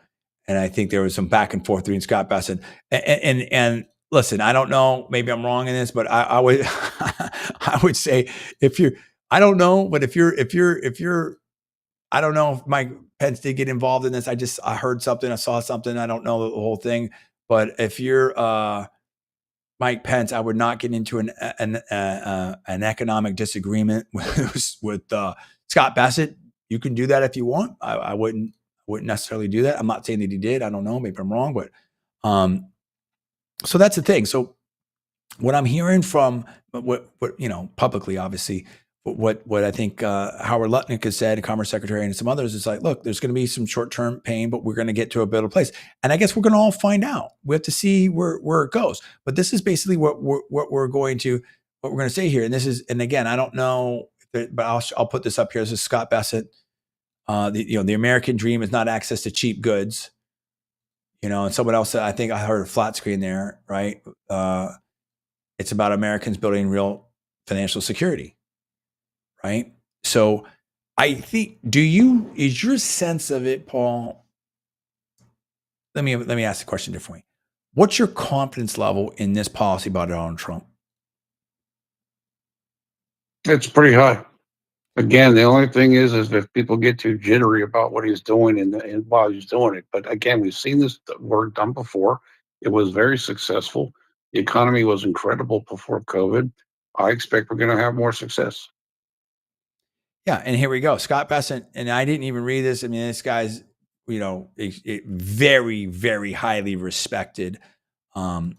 And I think there was some back and forth between Scott Besant and listen, I don't know, maybe I'm wrong in this, but I would I would say I don't know, but if you're I don't know if Mike Pence did get involved in this. I heard something, I saw something, I don't know the whole thing, but if you're Mike Pence, I would not get into an economic disagreement with Scott Besant. You can do that if you want. I wouldn't necessarily do that. I'm not saying that he did. I don't know. Maybe I'm wrong, but so that's the thing. So what I'm hearing from what publicly, obviously, what I think Howard Lutnick has said, Commerce Secretary, and some others, is like, look, there's going to be some short-term pain, but we're going to get to a better place. And I guess we're going to all find out. We have to see where it goes. But this is basically what we're going to say here. And this is, and again, I don't know, but I'll put this up here. This is Scott Besant. The American dream is not access to cheap goods. And someone else said, I think I heard a flat screen there, right? It's about Americans building real financial security. Right. So I think, is your sense of it, Paul? Let me ask the question differently. What's your confidence level in this policy by Donald Trump? It's pretty high. Again, the only thing is if people get too jittery about what he's doing and while he's doing it. But again, we've seen this work done before. It was very successful. The economy was incredible before COVID. I expect we're going to have more success. Yeah, and here we go. Scott Besant, and I didn't even read this. I mean, this guy's, very, very highly respected. And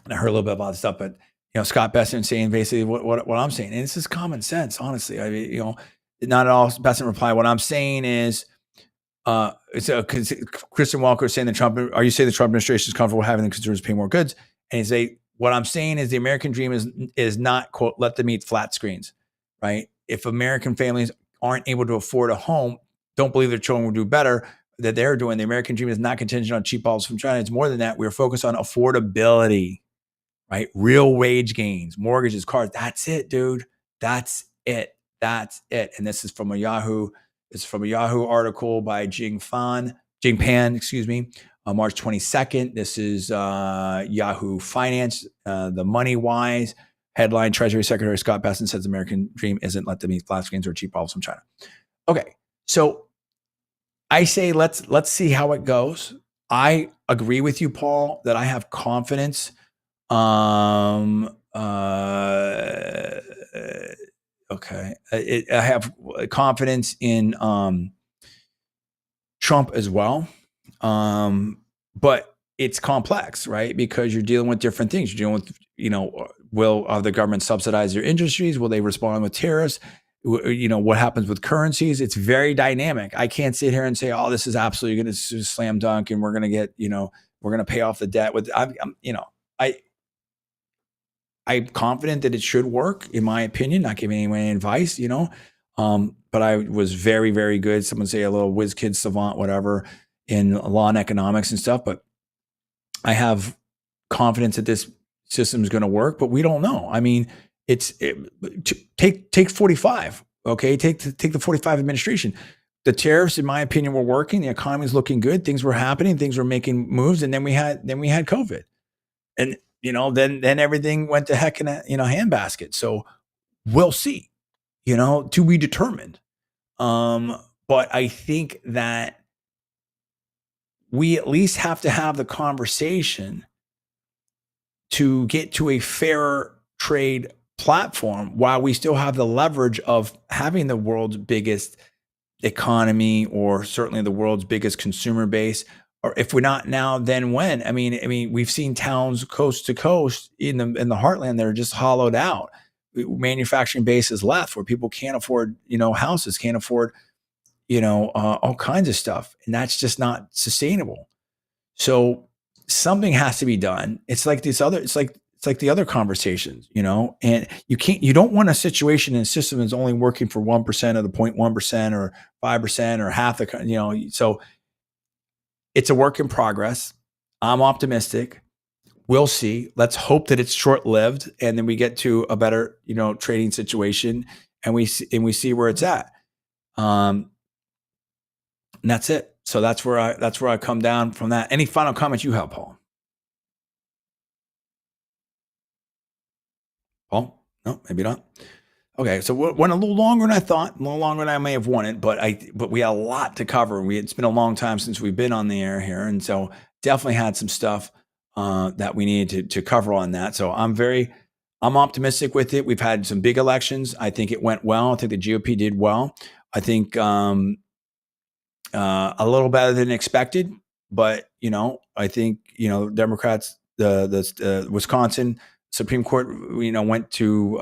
I heard a little bit about this stuff, but Scott Besant saying basically what I'm saying, and this is common sense, honestly. I mean, not at all. Besant reply. What I'm saying is, Kristen Walker is saying are you saying the Trump administration is comfortable having the consumers pay more goods? And he say, what I'm saying is the American dream is not, quote, let them eat flat screens, right? If American families aren't able to afford a home, don't believe their children will do better, that they're doing. The American dream is not contingent on cheap policies from China. It's more than that. We're focused on affordability, right? Real wage gains, mortgages, cars. That's it, dude. That's it. And this is from a Yahoo. It's from a Yahoo article by Jing Pan, on March 22nd. This is Yahoo Finance, the Money Wise. Headline: Treasury Secretary Scott Besant says the American dream isn't let them eat flat screens or cheap policies from China. Okay, so I say let's see how it goes. I agree with you, Paul, that I have confidence. Okay, I have confidence in Trump as well. But it's complex, right? Because you're dealing with different things. You're dealing with, will the government subsidize their industries? Will they respond with tariffs? What happens with currencies? It's very dynamic. I can't sit here and say, oh, this is absolutely going to slam dunk and we're going to get, we're going to pay off the debt with, I'm confident that it should work, in my opinion, not giving anyone any advice, but I was very, very good. Someone say a little whiz kid savant, whatever, in law and economics and stuff. But I have confidence that this system is going to work, but we don't know. I mean, take 45. Okay. Take the 45 administration. The tariffs, in my opinion, were working. The economy is looking good. Things were happening. Things were making moves. And then we had COVID. And then everything went to heck in a handbasket. So we'll see, to be determined. But I think that we at least have to have the conversation to get to a fairer trade platform while we still have the leverage of having the world's biggest economy, or certainly the world's biggest consumer base. Or if we're not now, then when? I mean, we've seen towns coast to coast in the heartland that are just hollowed out. Manufacturing bases left where people can't afford, houses, can't afford, all kinds of stuff, and that's just not sustainable. So something has to be done. It's like the other conversations, and you don't want a situation in a system that's only working for 1% of the 0.1% or 5% or half the, so it's a work in progress. I'm optimistic. We'll see. Let's hope that it's short-lived and then we get to a better, trading situation and we see where it's at. And that's it. So that's where I come down from that. Any final comments you have, Paul? Paul? No, maybe not. Okay, so went a little longer than I thought, a little longer than I may have wanted, but we had a lot to cover. It's been a long time since we've been on the air here, and so definitely had some stuff that we needed to cover on that. So I'm optimistic with it. We've had some big elections. I think it went well. I think the GOP did well. I think a little better than expected, but I think Democrats, the Wisconsin Supreme Court, went to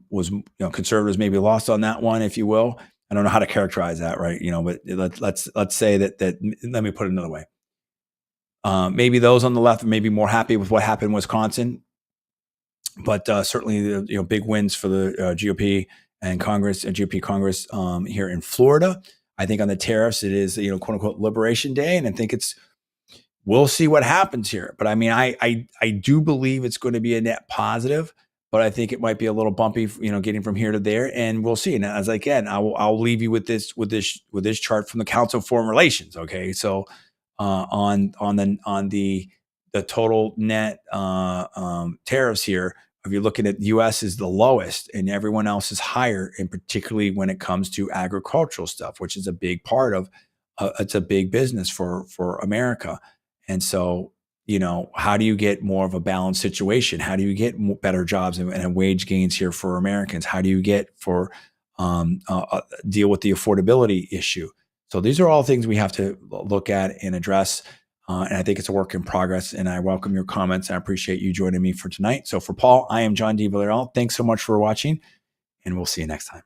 was conservatives maybe lost on that one, if you will. I don't know how to characterize that, right? But let's say that let me put it another way. Maybe those on the left are maybe more happy with what happened in Wisconsin, but certainly big wins for the GOP and Congress, GOP Congress here in Florida. I think on the tariffs, it is quote unquote Liberation Day, and I think we'll see what happens here. But I mean, I do believe it's going to be a net positive, but I think it might be a little bumpy, getting from here to there, and we'll see. And as again, I'll leave you with this chart from the Council of Foreign Relations. Okay, so on the total net tariffs here, if you're looking at the U.S. is the lowest and everyone else is higher, and particularly when it comes to agricultural stuff, which is a big part of it's a big business for America. And so, how do you get more of a balanced situation? How do you get better jobs and wage gains here for Americans? How do you get deal with the affordability issue? So these are all things we have to look at and address. And I think it's a work in progress. And I welcome your comments. I appreciate you joining me for tonight. So for Paul, I am John D. Villarreal. Thanks so much for watching, and we'll see you next time.